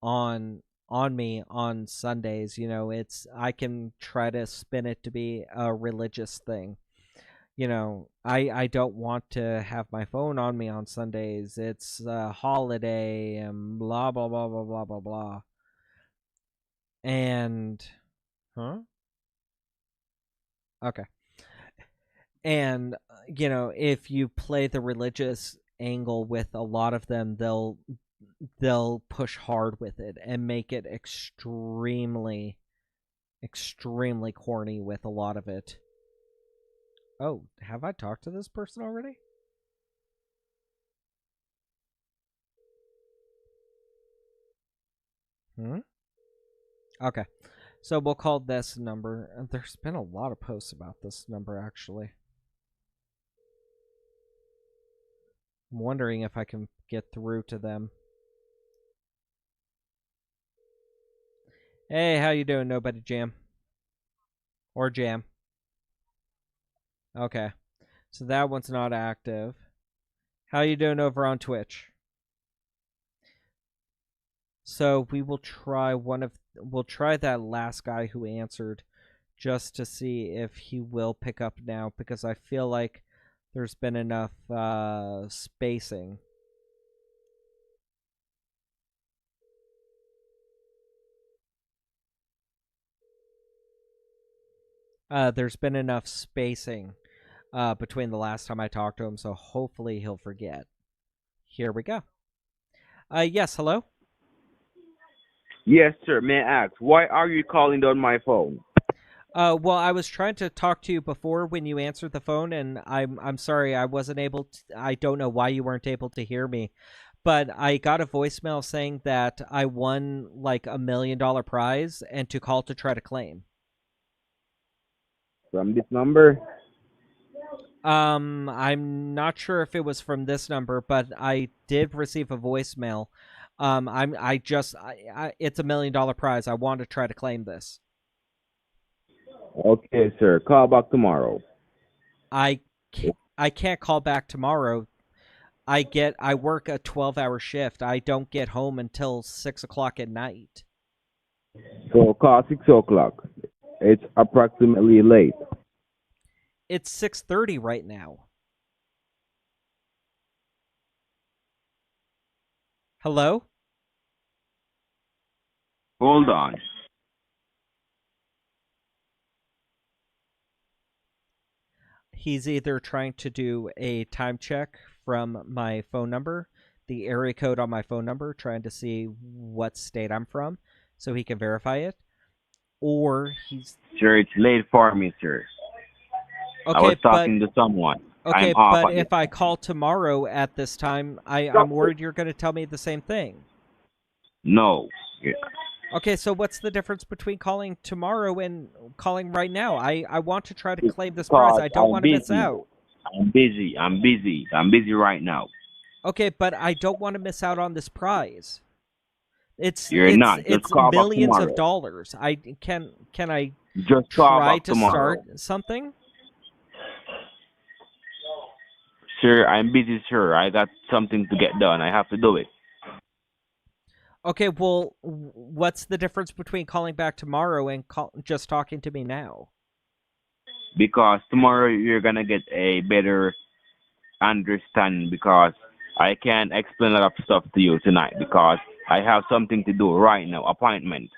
on on me on Sundays. I can try to spin it to be a religious thing. I don't want to have my phone on me on Sundays. It's a holiday and blah blah blah blah blah blah blah. And okay. And if you play the religious angle with a lot of them, they'll push hard with it and make it extremely corny with a lot of it. Oh, have I talked to this person already? Okay. So we'll call this number. There's been a lot of posts about this number, actually. I'm wondering if I can get through to them. Hey, how you doing, Nobody Jam? Or Jam. Okay. So that one's not active. How you doing over on Twitch? So we will try we'll try that last guy who answered just to see if he will pick up now, because I feel like there's been enough spacing. There's been enough spacing between the last time I talked to him, so hopefully he'll forget. Here we go. Yes, hello? Yes, sir. May I ask, why are you calling on my phone? Well, I was trying to talk to you before when you answered the phone, and I'm sorry I wasn't able to. I don't know why you weren't able to hear me, but I got a voicemail saying that I won like $1 million prize and to call to try to claim. From this number? I'm not sure if it was from this number, but I did receive a voicemail. It's $1 million prize. I want to try to claim this. Okay, sir. Call back tomorrow. I can't call back tomorrow. I work a 12-hour shift. I don't get home until 6 o'clock at night. So call 6 o'clock. It's approximately late. It's 6:30 right now. Hello? Hold on. He's either trying to do a time check from my phone number, the area code on my phone number, trying to see what state I'm from so he can verify it, or he's... Sir, it's late for me, sir. Okay, I was talking to someone. Okay, I'm but if I call tomorrow at this time, I'm worried you're going to tell me the same thing. No. Okay, so what's the difference between calling tomorrow and calling right now? I want to try to claim this prize. I don't want to miss out. I'm busy right now. Okay, but I don't want to miss out on this prize. It's millions of dollars. Can I just try to tomorrow. Start something? Sir, I'm busy, sir. I got something to get done. I have to do it. Okay, well, what's the difference between calling back tomorrow and just talking to me now? Because tomorrow you're going to get a better understanding, because I can't explain a lot of stuff to you tonight because I have something to do right now, appointment.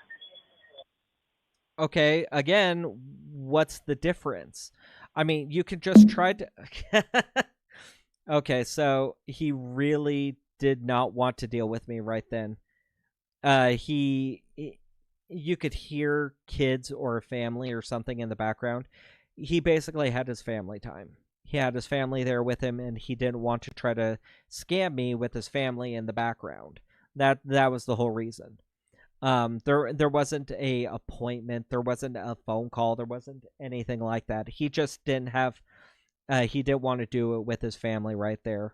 Okay, again, what's the difference? I mean, you could just try to... Okay, so he really did not want to deal with me right then. You could hear kids or a family or something in the background. He basically had his family time. He had his family there with him, and he didn't want to try to scam me with his family in the background. That was the whole reason. There wasn't a appointment. There wasn't a phone call. There wasn't anything like that. He just didn't have... he didn't want to do it with his family right there.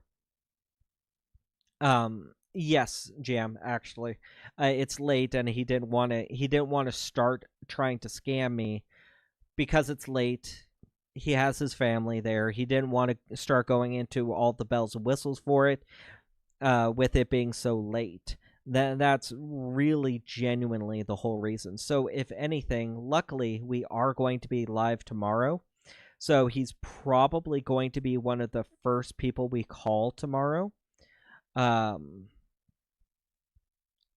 Yes, Jam, actually. It's late, and he didn't want to start trying to scam me because it's late. He has his family there. He didn't want to start going into all the bells and whistles for it with it being so late. That's really genuinely the whole reason. So if anything, luckily we are going to be live tomorrow. So he's probably going to be one of the first people we call tomorrow.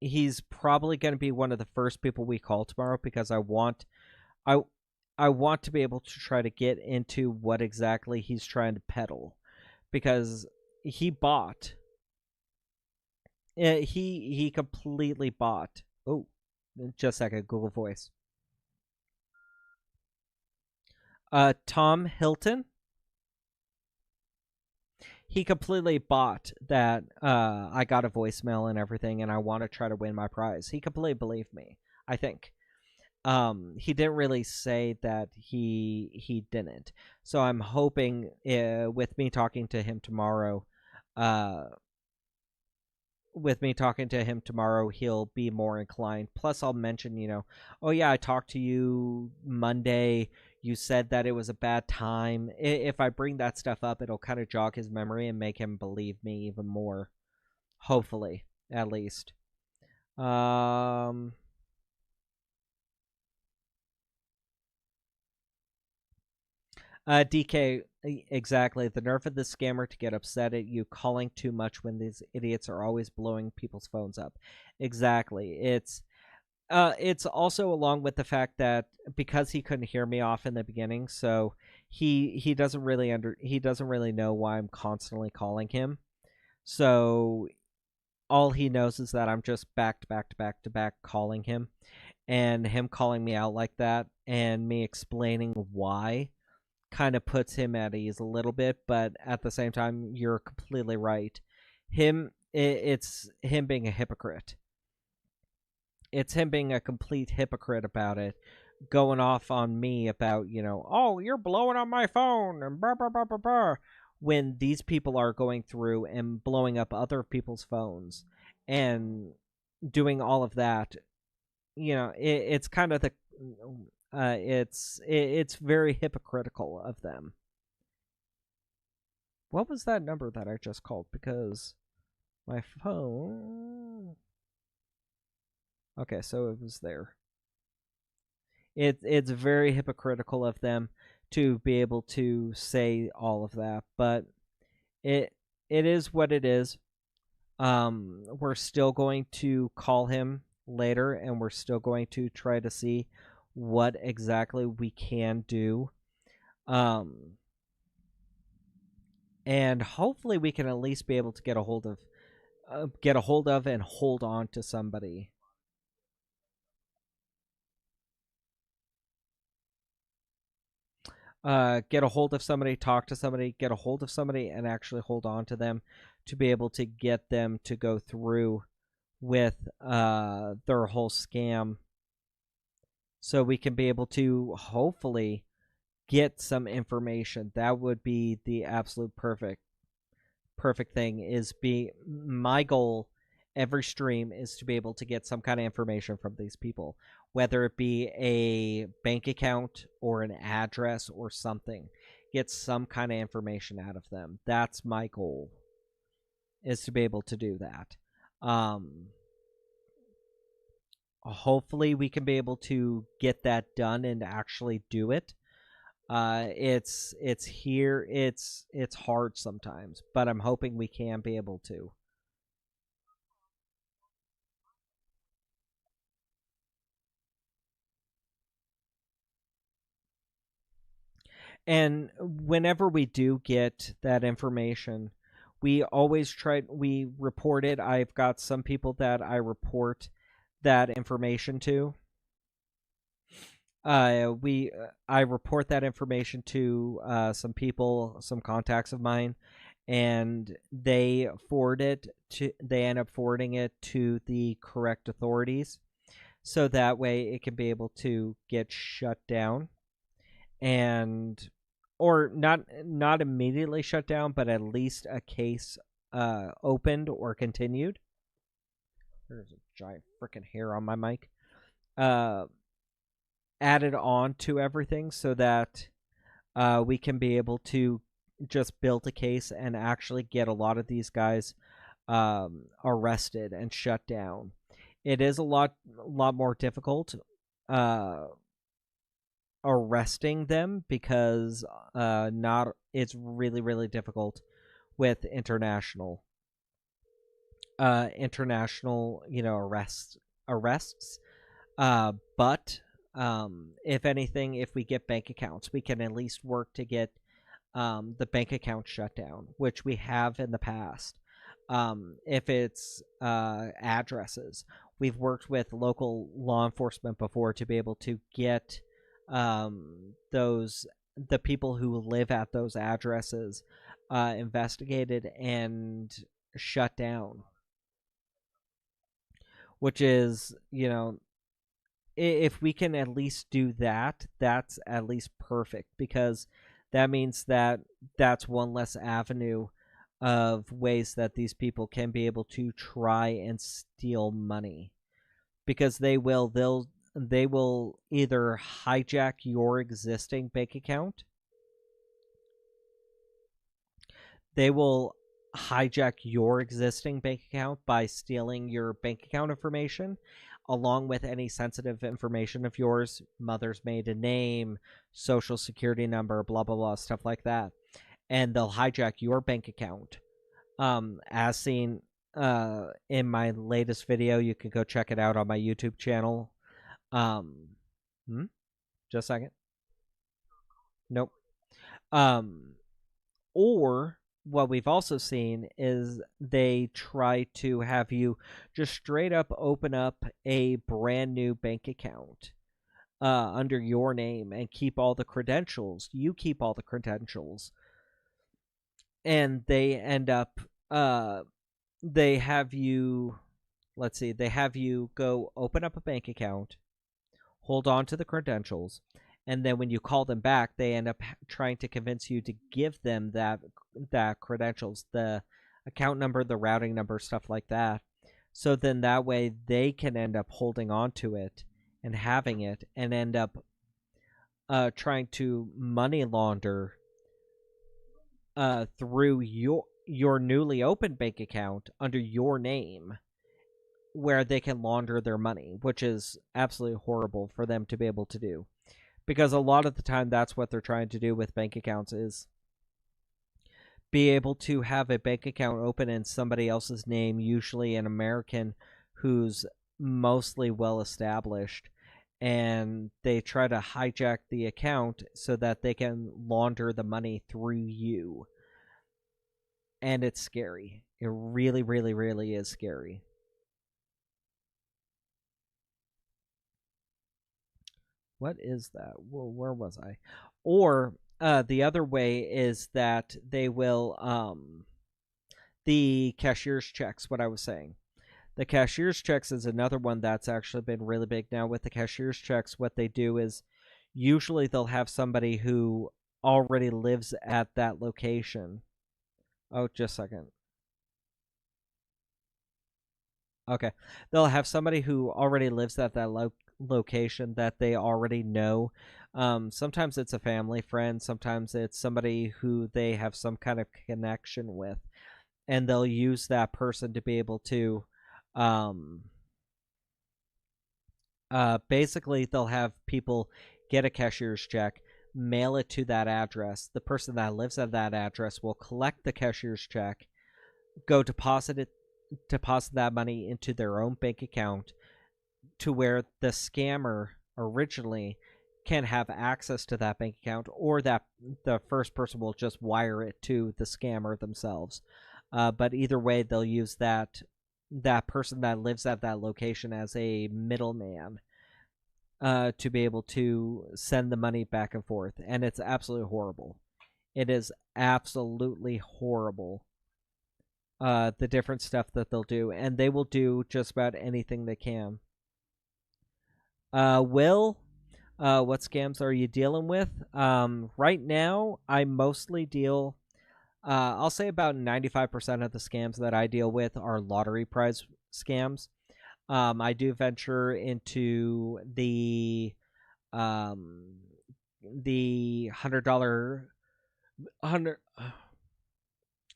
He's probably going to be one of the first people we call tomorrow because I want to be able to try to get into what exactly he's trying to peddle, because he bought. He completely bought. Oh, just a second. Google Voice. Tom Hilton. He completely bought that I got a voicemail and everything, and I want to try to win my prize. He completely believed me, I think. He didn't really say that he didn't. So I'm hoping with me talking to him tomorrow, he'll be more inclined. Plus, I'll mention, oh yeah, I talked to you Monday. You said that it was a bad time. If I bring that stuff up, it'll kind of jog his memory and make him believe me even more. Hopefully, at least. DK, exactly. The nerve of the scammer to get upset at you calling too much when these idiots are always blowing people's phones up. Exactly. It's also along with the fact that because he couldn't hear me off in the beginning, so he doesn't really know why I'm constantly calling him. So all he knows is that I'm just back to back calling him, and him calling me out like that and me explaining why kind of puts him at ease a little bit. But at the same time, you're completely right. It's him being a hypocrite. It's him being a complete hypocrite about it, going off on me about, oh, you're blowing on my phone and blah, blah, blah, blah, blah, when these people are going through and blowing up other people's phones and doing all of that. It's kind of the it's very hypocritical of them. What was that number that I just called? Because my phone... Okay, so it was there. It's very hypocritical of them to be able to say all of that, but it is what it is. We're still going to call him later, and we're still going to try to see what exactly we can do. And hopefully we can at least be able to get a hold of and hold on to somebody. Get a hold of somebody, talk to somebody, get a hold of somebody, and actually hold on to them to be able to get them to go through with their whole scam, so we can be able to hopefully get some information. That would be the absolute perfect thing. My goal every stream is to be able to get some kind of information from these people, whether it be a bank account or an address or something. Get some kind of information out of them. That's my goal, is to be able to do that. Hopefully we can be able to get that done and actually do it. It's hard sometimes, but I'm hoping we can be able to. And whenever we do get that information, we report it. I've got some people that I report that information to. I report that information to some people, some contacts of mine, and they end up forwarding it to the correct authorities, so that way it can be able to get shut down, or not immediately shut down, but at least a case opened or continued. There's a giant freaking hair on my mic. Added on to everything, so that we can be able to just build a case and actually get a lot of these guys arrested and shut down. It is a lot more difficult arresting them because not it's really difficult with international arrests. But if anything, if we get bank accounts, we can at least work to get the bank account shut down, which we have in the past. If it's addresses, we've worked with local law enforcement before to be able to get the people who live at those addresses investigated and shut down, which is, if we can at least do that, that's at least perfect, because that means that that's one less avenue of ways that these people can be able to try and steal money, because they will either hijack your existing bank account. They will hijack your existing bank account by stealing your bank account information, along with any sensitive information of yours, mother's maiden name, social security number, blah, blah, blah, stuff like that. And they'll hijack your bank account. As seen in my latest video, you can go check it out on my YouTube channel. Just a second. Nope. Or what we've also seen is they try to have you just straight up open up a brand new bank account under your name and keep all the credentials. You keep all the credentials. And they end up, they have you go open up a bank account, hold on to the credentials, and then when you call them back, they end up trying to convince you to give them that credentials, the account number, the routing number, stuff like that. So then that way they can end up holding on to it and having it, and end up trying to money launder through your newly opened bank account under your name, where they can launder their money, which is absolutely horrible for them to be able to do. Because a lot of the time, that's what they're trying to do with bank accounts, is be able to have a bank account open in somebody else's name, usually an American who's mostly well established, and they try to hijack the account so that they can launder the money through you. And it's scary. It really is scary. What is that? Well, where was I? Or the other way is that they will the cashier's checks, what I was saying. The cashier's checks is another one that's actually been really big now. With the cashier's checks, what they do is usually they'll have somebody who already lives at that location. Oh, just a second. Okay. They'll have somebody who already lives at that location that they already know. Sometimes it's a family friend. Sometimes it's somebody who they have some kind of connection with. And they'll use that person to be able to... basically, they'll have people get a cashier's check, mail it to that address. The person that lives at that address will collect the cashier's check, go deposit that money into their own bank account, to where the scammer originally can have access to that bank account, or that the first person will just wire it to the scammer themselves. But either way, they'll use that person that lives at that location as a middleman to be able to send the money back and forth. And it's absolutely horrible. It is absolutely horrible, the different stuff that they'll do. And they will do just about anything they can. Will, what scams are you dealing with? Right now, I mostly deal... I'll say about 95% of the scams that I deal with are lottery prize scams. I do venture into the $100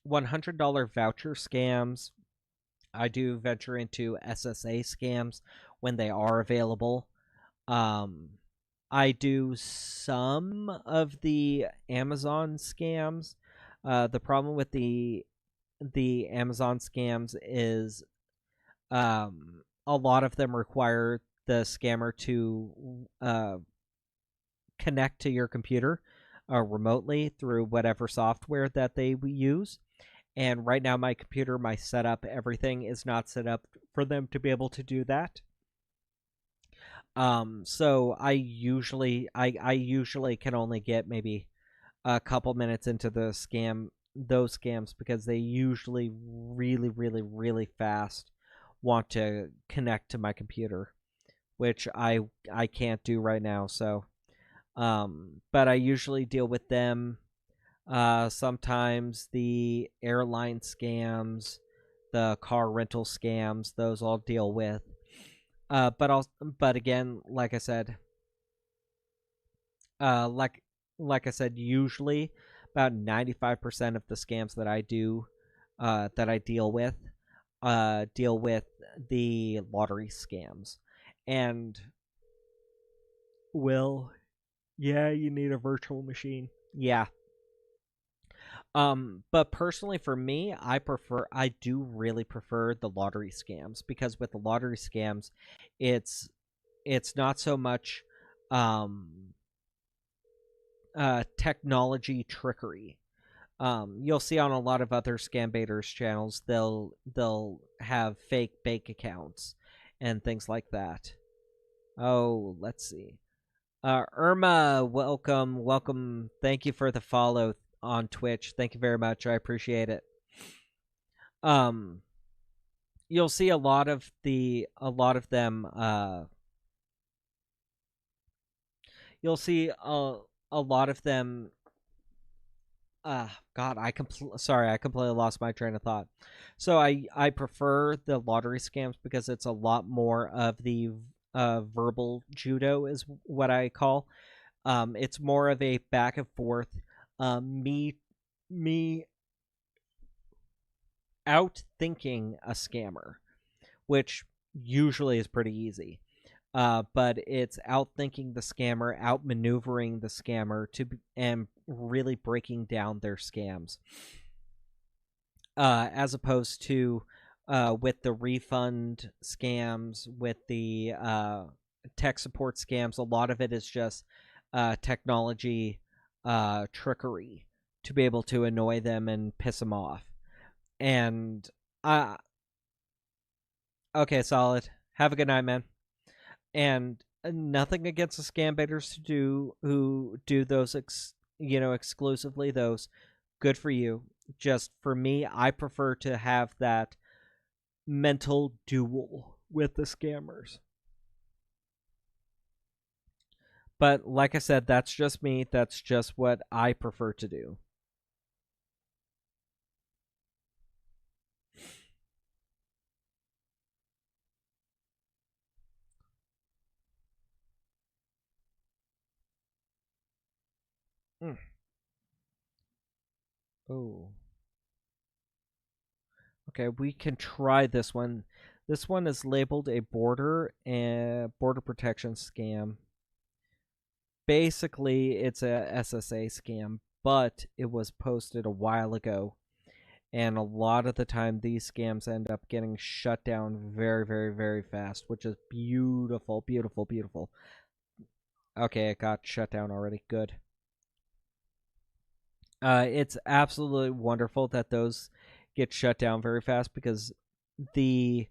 $100 voucher scams, I do venture into SSA scams when they are available. Um, I do some of the Amazon scams. The problem with the Amazon scams is a lot of them require the scammer to connect to your computer remotely through whatever software that they use. And right now, my computer, my setup, everything is not set up for them to be able to do that. So I usually can only get maybe a couple minutes into those scams, because they usually really, really, really fast want to connect to my computer, which I can't do right now. So, but I usually deal with them. Sometimes the airline scams, the car rental scams, those I'll deal with. But again, like I said, uh, like like I said, usually about 95% of the scams that I do, that I deal with the lottery scams. And Will, yeah, you need a virtual machine. Yeah. But personally for me, I do really prefer the lottery scams, because with the lottery scams, it's not so much um technology trickery. You'll see on a lot of other scam baiters channels, they'll have fake bank accounts and things like that. Oh, let's see. Irma, welcome. Thank you for the follow on Twitch. Thank you very much. I appreciate it. Um, you'll see a lot of them. You'll see a lot of them. God, sorry, I completely lost my train of thought. So I prefer the lottery scams because it's a lot more of the verbal judo, is what I call. It's more of a back and forth. Me out thinking a scammer, which usually is pretty easy. But it's outthinking the scammer, outmaneuvering the scammer and really breaking down their scams. As opposed to with the refund scams, with the tech support scams, a lot of it is just technology trickery to be able to annoy them and piss them off. And okay, solid. Have a good night, man. And nothing against the scam baiters who do those exclusively. Those, good for you. Just for me, I prefer to have that mental duel with the scammers. But like I said, that's just me. That's just what I prefer to do. Oh. Okay, we can try this one. This one is labeled a border protection scam. Basically, it's a SSA scam, but it was posted a while ago. And a lot of the time, these scams end up getting shut down very, very, very fast, which is beautiful, beautiful, beautiful. Okay, it got shut down already. Good. It's absolutely wonderful that those get shut down very fast, because the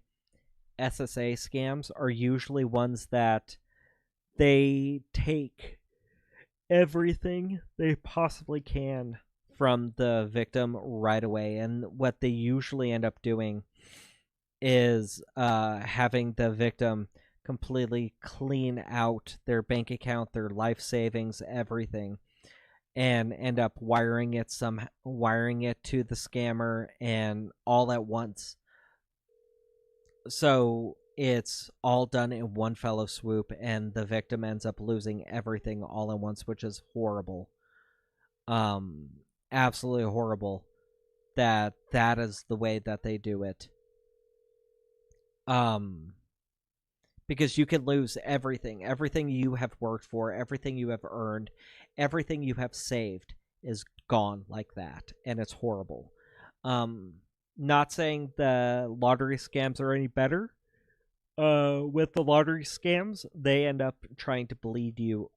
SSA scams are usually ones that they take everything they possibly can from the victim right away. And what they usually end up doing is having the victim completely clean out their bank account, their life savings, everything, and end up wiring it to the scammer, and all at once. So it's all done in one fellow swoop, and the victim ends up losing everything all at once, which is horrible. Absolutely horrible that is the way that they do it. Um, because you can lose everything you have worked for, everything you have earned, everything you have saved is gone like that, and it's horrible. Not saying the lottery scams are any better. With the lottery scams, they end up trying to bleed you.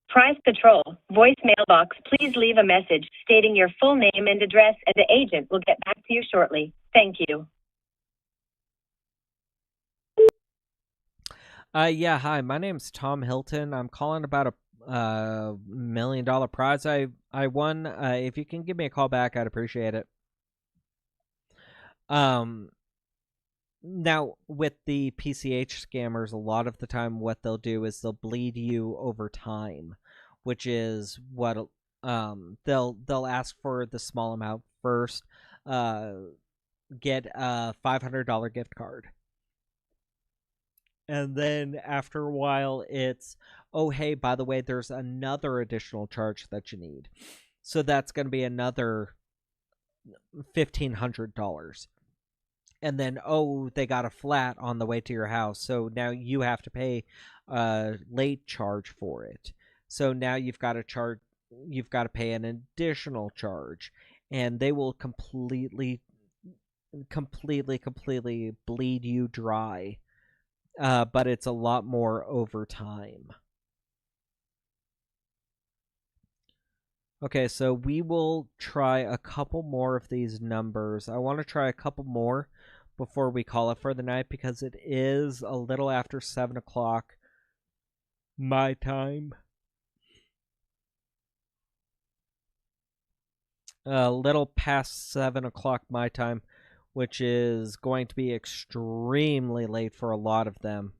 Price Patrol, voice mailbox. Please leave a message stating your full name and address, and the agent will get back to you shortly. Thank you. Yeah, hi. My name's Tom Hilton. I'm calling about a $1 million prize I won. If you can give me a call back, I'd appreciate it. Now with the PCH scammers, a lot of the time what they'll do is they'll bleed you over time, which is what they'll ask for the small amount first, get a $500 gift card. And then after a while, it's, oh, hey, by the way, there's another additional charge that you need. So that's going to be another $1,500. And then, oh, they got a flat on the way to your house. So now you have to pay a late charge for it. So now you've got to pay an additional charge. And they will completely bleed you dry. But it's a lot more over time. Okay, so we will try a couple more of these numbers. I want to try a couple more before we call it for the night because it is a little after 7 o'clock my time. A little past 7 o'clock my time, which is going to be extremely late for a lot of them.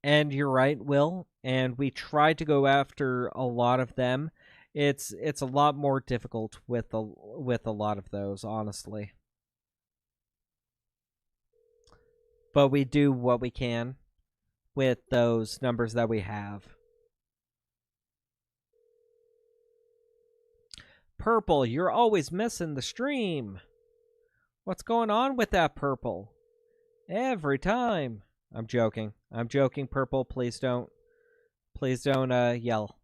And you're right, Will, and we tried to go after a lot of them. It's a lot more difficult with a lot of those, honestly. But we do what we can with those numbers that we have. Purple, you're always missing the stream. What's going on with that, Purple? Every time. I'm joking. I'm joking, Purple. Please don't yell.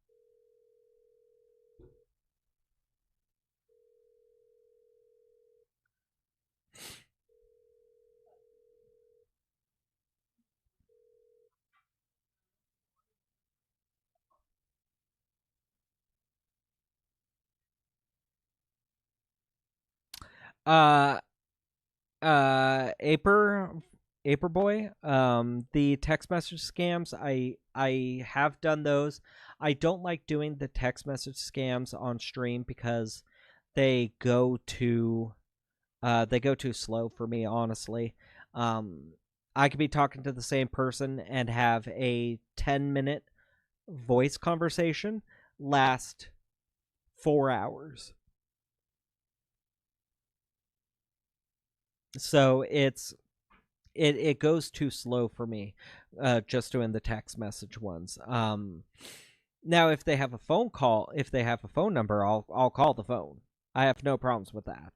Aper boy, the text message scams, I have done those. I don't like doing the text message scams on stream because they go too slow for me, honestly. I could be talking to the same person and have a 10-minute voice conversation last 4 hours. So it goes too slow for me, just doing the text message ones. Now if they have a phone call, if they have a phone number, I'll call the phone. I have no problems with that.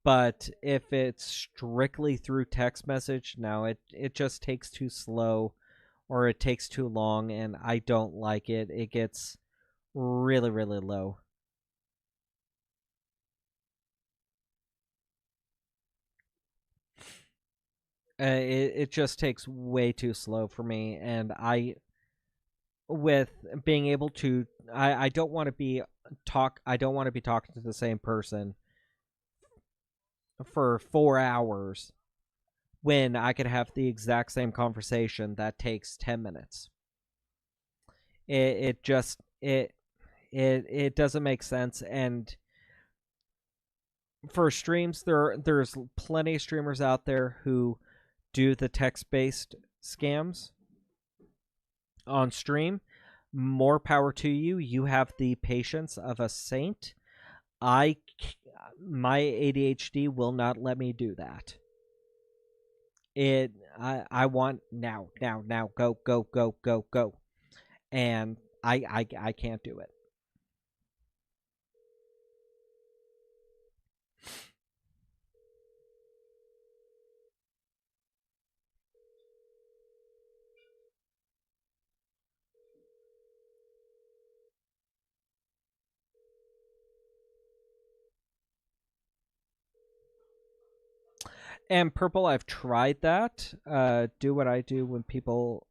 But if it's strictly through text message, no, it just takes too slow, or it takes too long, and I don't like it. It gets really, really low. It just takes way too slow for me, and with being able to, I don't want to be talking to the same person for 4 hours when I could have the exact same conversation that takes 10 minutes. It just it doesn't make sense. And for streams, there's plenty of streamers out there who do the text-based scams on stream. More power to you. You have the patience of a saint. My ADHD will not let me do that. I want now, go, and I can't do it. And Purple, I've tried that. Do what I do when people...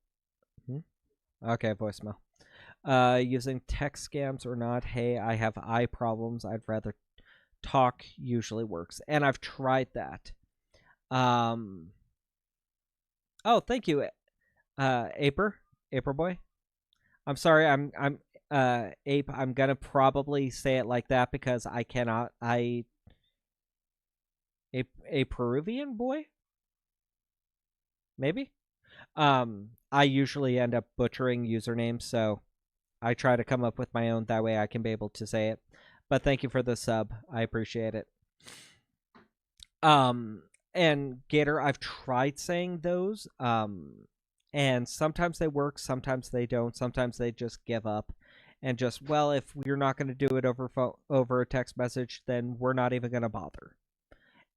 Okay, voicemail. Using text scams or not. Hey, I have eye problems. I'd rather talk usually works. And I've tried that. Oh, thank you, Aper Boy. I'm sorry, I'm Ape. I'm gonna probably say it like that because I cannot. A Peruvian boy, maybe. I usually end up butchering usernames, so I try to come up with my own. That way, I can be able to say it. But thank you for the sub. I appreciate it. And Gator, I've tried saying those. And sometimes they work, sometimes they don't. Sometimes they just give up and just, well, if you're not going to do it over a text message, then we're not even going to bother.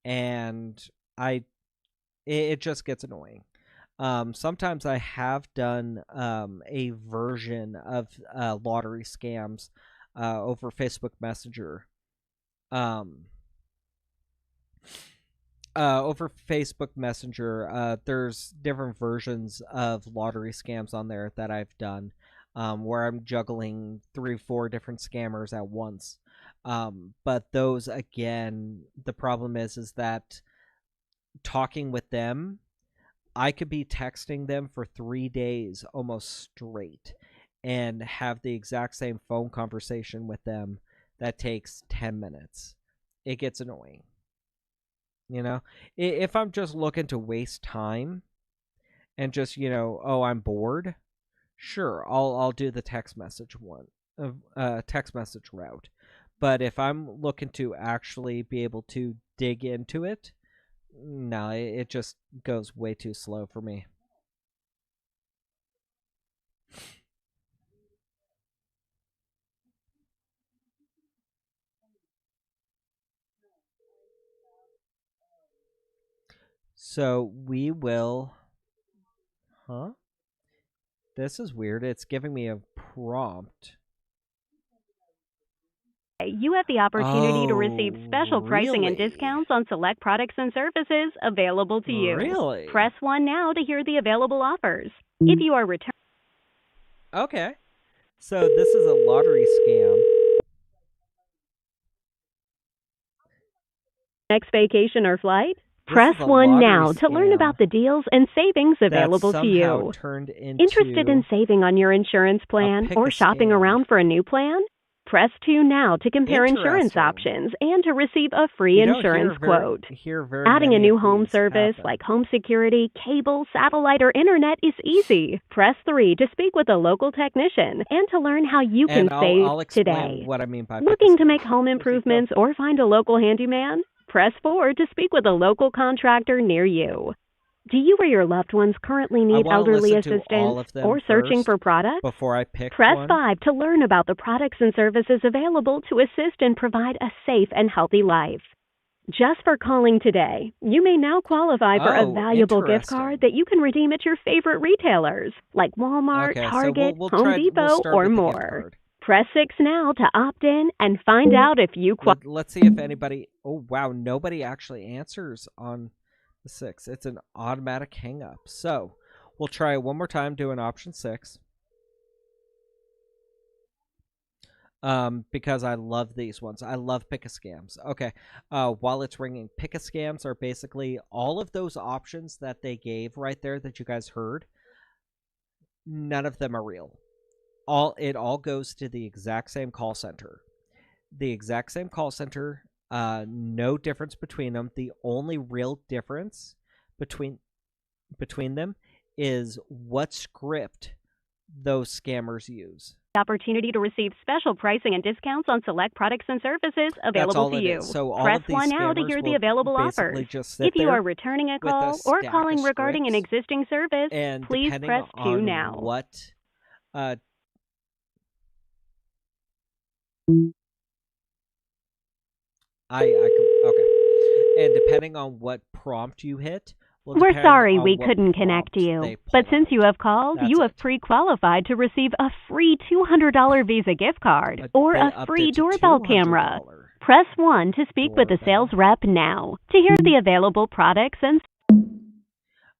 And it just gets annoying. Sometimes I have done a version of lottery scams over Facebook Messenger. Over Facebook Messenger, there's different versions of lottery scams on there that I've done, where I'm juggling 3-4 different scammers at once. But those, again, the problem is that talking with them, I could be texting them for 3 days almost straight and have the exact same phone conversation with them that takes 10 minutes. It gets annoying. You know, if I'm just looking to waste time and just, oh, I'm bored, sure, I'll do the text message text message route. But if I'm looking to actually be able to dig into it, no, it just goes way too slow for me. So we will... Huh? This is weird. It's giving me a prompt. You have the opportunity to receive special pricing and really? discounts on select products and services available to you. Really? Press 1 now to hear the available offers. If you are returning... Okay. So this is a lottery scam. Next vacation or flight? This Press is a 1 lottery now to learn scam about the deals and savings available that to somehow you. turned into Interested in saving on your insurance plan pick or a shopping scam. around for a new plan? Press 2 now to compare insurance Interesting. options and to receive a free You don't insurance quote. hear very Adding a many new of home these service happen. like home security, cable, satellite, or internet is easy. Press 3 to speak with a local technician and to learn how you can And save I'll explain today. what I mean by Looking to pick a make scam. home improvements or find a local handyman? Press 4 to speak with a local contractor near you. Do you or your loved ones currently need wanna elderly listen to all assistance of them or searching first for products? Before I pick Press one. 5 to learn about the products and services available to assist and provide a safe and healthy life. Just for calling today, you may now qualify for a Oh, valuable gift interesting. card that you can redeem at your favorite retailers like Walmart, Okay, so Target, we'll Home Depot, start or with the gift more. card. Press 6 now to opt in and find out if you qualify. Let's see if anybody... Oh, wow, nobody actually answers on the 6. It's an automatic hang-up. So, we'll try it one more time, doing option 6. Because I love these ones. I love pick-a-scams. Okay, while it's ringing, pick-a-scams are basically all of those options that they gave right there that you guys heard. None of them are real. It all goes to the exact same call center. The exact same call center, no difference between them. The only real difference between them is what script those scammers use. Opportunity to receive special pricing and discounts on select products and services That's available all to it you. is. So all Press of these 1 now to scammers hear the will available basically offers. just sit If you there are returning a with a call or stack calling of regarding an scripts, existing service, and please depending press 2 on now. what okay. And depending on what prompt you hit, will We're depend sorry on we what couldn't connect prompt you, they but pull since you out. have called, That's you have it. pre-qualified to receive a free $200 Visa gift card or Up a free to doorbell $200. camera. Press 1 to speak with a sales rep now. To hear the available products and...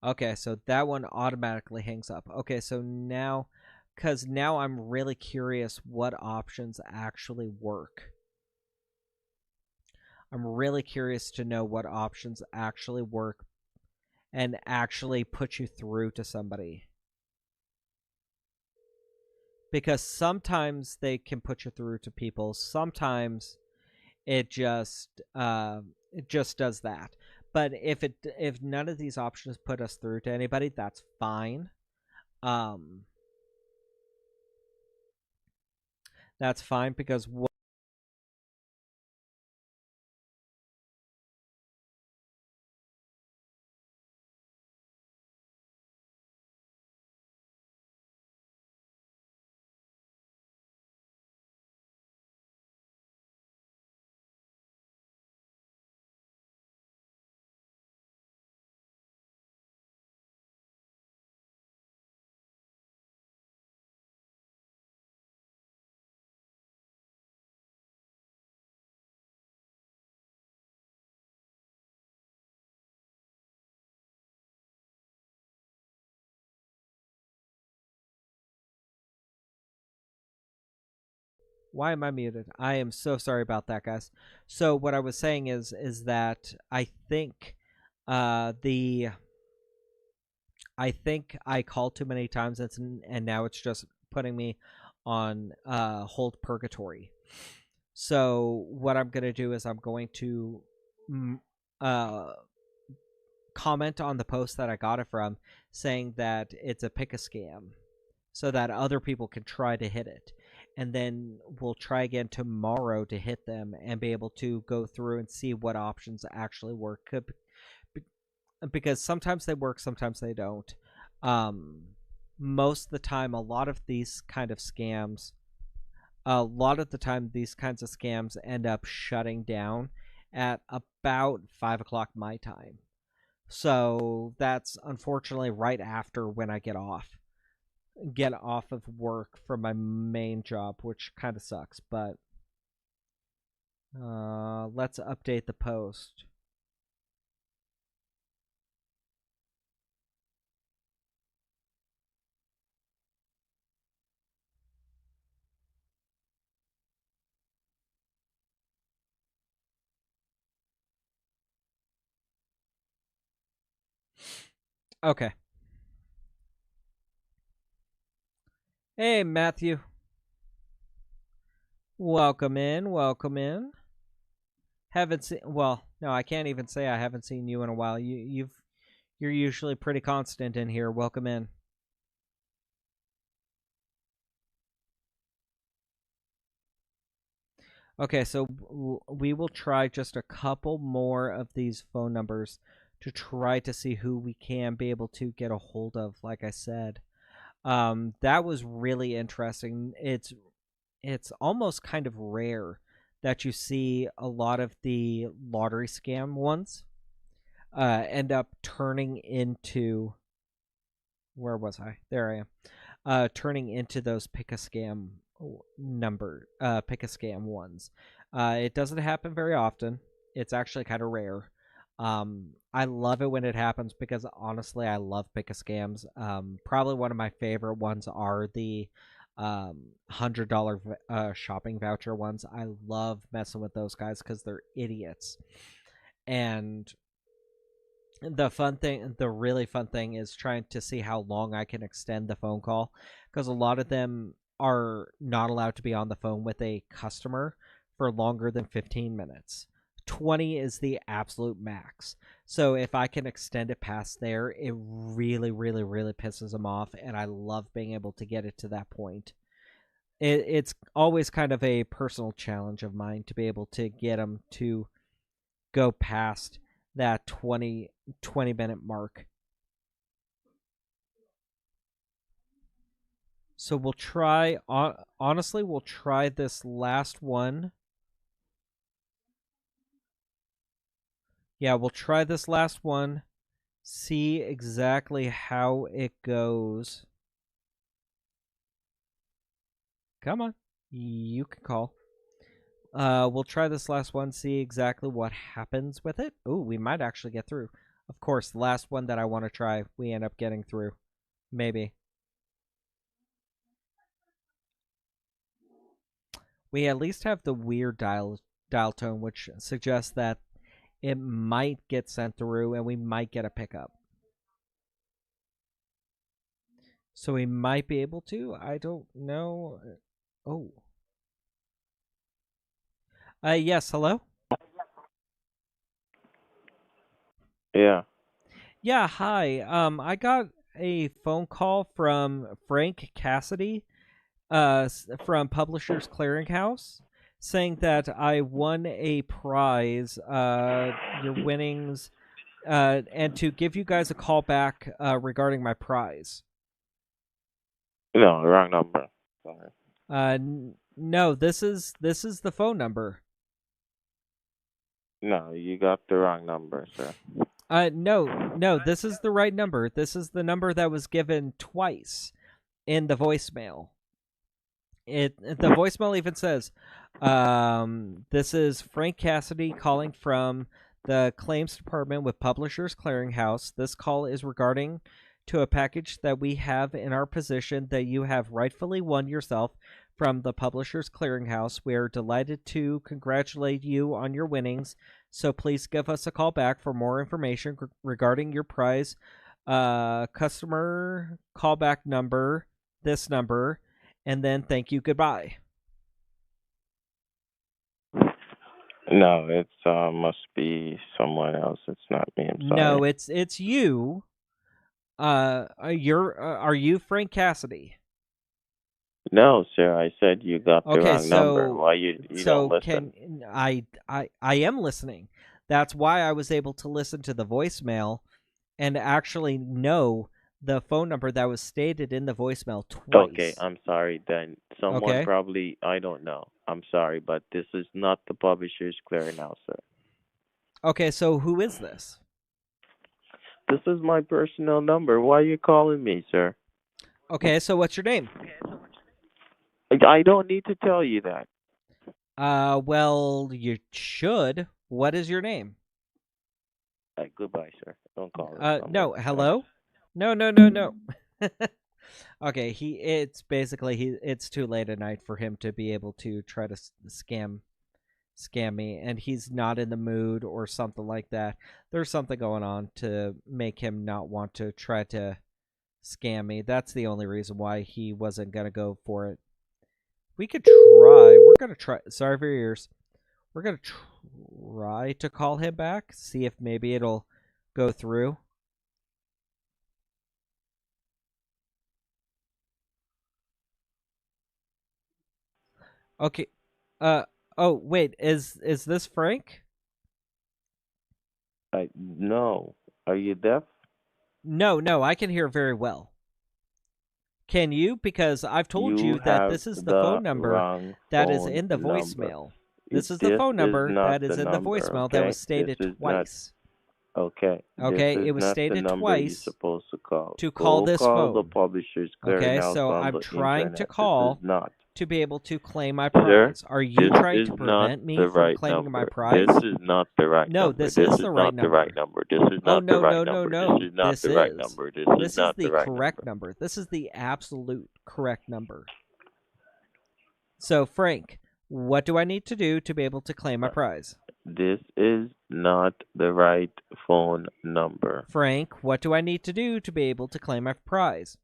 Okay, so that one automatically hangs up. Okay, so now, because now I'm really curious what options actually work. I'm really curious to know what options actually work and actually put you through to somebody. Because sometimes they can put you through to people. Sometimes it just does that. But if none of these options put us through to anybody, that's fine. That's fine because why am I muted? I am so sorry about that, guys. So what I was saying is that I think I called too many times and now it's just putting me on hold purgatory. So what I'm going to do is I'm going to comment on the post that I got it from saying that it's a pick a scam so that other people can try to hit it. And then we'll try again tomorrow to hit them and be able to go through and see what options actually work. Because sometimes they work, sometimes they don't. Most of the time, a lot of these kinds of scams end up shutting down at about 5 o'clock my time. So that's unfortunately right after when I get off of work from my main job, which kind of sucks, but let's update the post. Okay. Hey, Matthew. Welcome in. Welcome in. Haven't seen. Well, no, I can't even say I haven't seen you in a while. You're usually pretty constant in here. Welcome in. Okay, so we will try just a couple more of these phone numbers to try to see who we can be able to get a hold of. Like I said, that was really interesting. It's almost kind of rare that you see a lot of the lottery scam ones end up turning into, where was I? There I am. Turning into those pick a scam ones. It doesn't happen very often. It's actually kind of rare. I love it when it happens because honestly, I love pick a scams. Probably one of my favorite ones are the $100 shopping voucher ones. I love messing with those guys because they're idiots. And the really fun thing is trying to see how long I can extend the phone call, because a lot of them are not allowed to be on the phone with a customer for longer than 15 minutes. 20 is the absolute max. So if I can extend it past there, it really, really, really pisses them off, and I love being able to get it to that point. It's always kind of a personal challenge of mine to be able to get them to go past that 20-minute mark. So we'll try, honestly, we'll try this last one. Yeah, we'll try this last one, see exactly how it goes. Come on, you can call. We'll try this last one, see exactly what happens with it. Ooh, we might actually get through. Of course, the last one that I want to try, we end up getting through. Maybe. We at least have the weird dial tone, which suggests that it might get sent through and we might get a pickup. So we might be able to. I don't know. Oh. Yes, hello? Yeah. Yeah, hi. I got a phone call from Frank Cassidy, from Publishers Clearinghouse, saying that I won a prize, your winnings, and to give you guys a call back, regarding my prize. No, wrong number. Sorry. No, this is the phone number. No, you got the wrong number, sir. No, this is the right number. This is the number that was given twice in the voicemail. The voicemail even says, this is Frank Cassidy calling from the claims department with Publishers Clearinghouse. This call is regarding to a package that we have in our possession that you have rightfully won yourself from the Publishers Clearinghouse. We are delighted to congratulate you on your winnings, so please give us a call back for more information regarding your prize. Customer callback number, this number, and then thank you, goodbye. No, it's must be someone else. It's not me. I'm sorry. No, it's you. Are you Frank Cassidy? No, sir. I said you got the Okay, wrong number. Why you so don't listen? I am listening. That's why I was able to listen to the voicemail and actually know the phone number that was stated in the voicemail twice. Okay, I'm sorry then. Someone Okay. probably, I don't know. I'm sorry, but this is not the Publishers Clearinghouse, sir. Okay, so who is this? This is my personal number. Why are you calling me, sir? Okay, so what's your name? I don't need to tell you that. Well, you should. What is your name? Goodbye, sir. Don't call this No, number. hello? No. Okay, it's too late at night for him to be able to try to scam me, and he's not in the mood or something like that. There's something going on to make him not want to try to scam me. That's the only reason why he wasn't going to go for it. We could try. We're going to try. Sorry for your ears. We're going to try to call him back, see if maybe it'll go through. Okay. Oh, wait. Is this Frank? No. Are you deaf? No. I can hear very well. Can you? Because I've told you that this is the phone number that is in the voicemail. This is the phone number that is in the voicemail that was stated twice. Okay. Okay, it was stated twice you're supposed to call. to call this phone. The Publishers Okay, Clearinghouse so on I'm the trying to internet. call This is not. to be able to claim my prize. Are you This trying is to not prevent me the from right claiming my number. prize? This is not the right No, number. this is the right not the right number. This is Oh, not the no, right no, number. no. This is not This the right is. number. This is is not the right correct number. This is the absolute correct number. So, Frank, what do I need to do to be able to claim my prize? This is not the right phone number. Frank, what do I need to do to be able to claim my prize?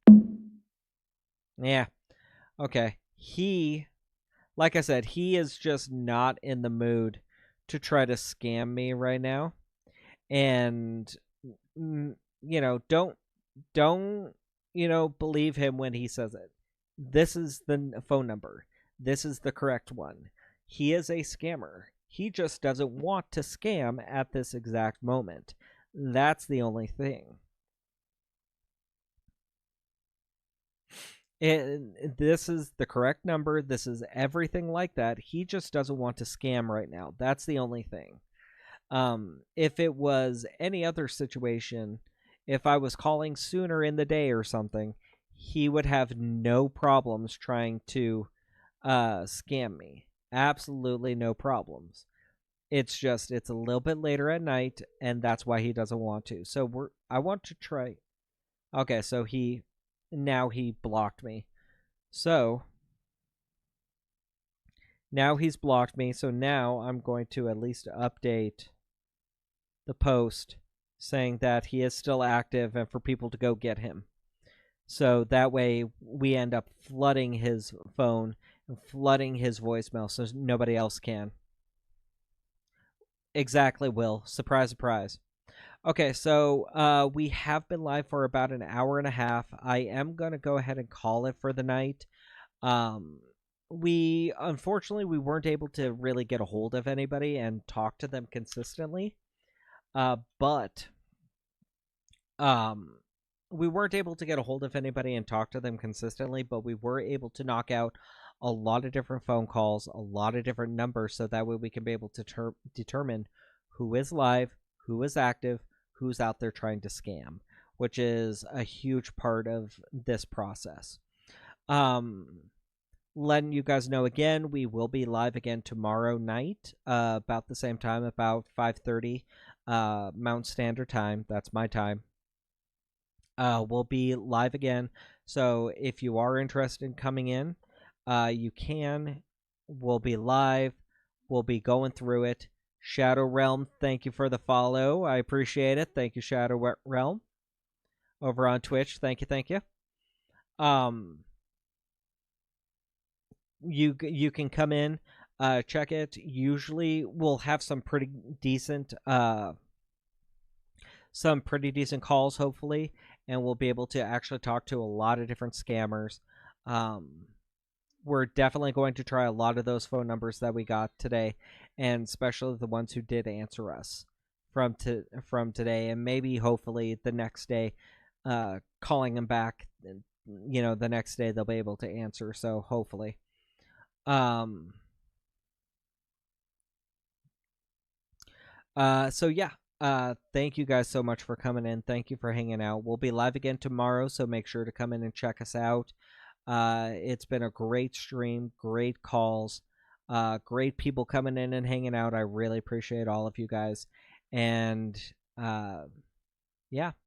Yeah. Okay. Like I said, he is just not in the mood to try to scam me right now. And, don't, believe him when he says it. This is the phone number. This is the correct one. He is a scammer. He just doesn't want to scam at this exact moment. That's the only thing. This is the correct number. This is everything like that. He just doesn't want to scam right now. That's the only thing. If it was any other situation, if I was calling sooner in the day or something, he would have no problems trying to scam me. Absolutely no problems. It's just it's a little bit later at night, and that's why he doesn't want to. So I want to try. Okay, so he blocked me. So now he's blocked me. So now I'm going to at least update the post saying that he is still active and for people to go get him. So that way we end up flooding his phone and flooding his voicemail so nobody else can. Exactly, Will. Surprise, surprise. Okay, so we have been live for about an hour and a half. I am going to go ahead and call it for the night. We unfortunately we weren't able to really get a hold of anybody and talk to them consistently. But we weren't able to get a hold of anybody and talk to them consistently, but we were able to knock out a lot of different phone calls, a lot of different numbers, so that way we can be able to determine who is live, who is active, who's out there trying to scam, which is a huge part of this process. Letting you guys know again, we will be live again tomorrow night, about the same time, about 5:30 Mountain Standard Time. That's my time. We'll be live again. So if you are interested in coming in, you can. We'll be live. We'll be going through it. Shadow Realm, thank you for the follow. I appreciate it. Thank you, Shadow Realm. Over on Twitch. Thank you, thank you. You can come in, check it. Usually we'll have some pretty decent calls, hopefully, and we'll be able to actually talk to a lot of different scammers. We're definitely going to try a lot of those phone numbers that we got today, and especially the ones who did answer us from today, and maybe hopefully the next day, calling them back. The next day they'll be able to answer. So hopefully. So yeah. Thank you guys so much for coming in. Thank you for hanging out. We'll be live again tomorrow, so make sure to come in and check us out. It's been a great stream, great calls, great people coming in and hanging out. I really appreciate all of you guys. And yeah,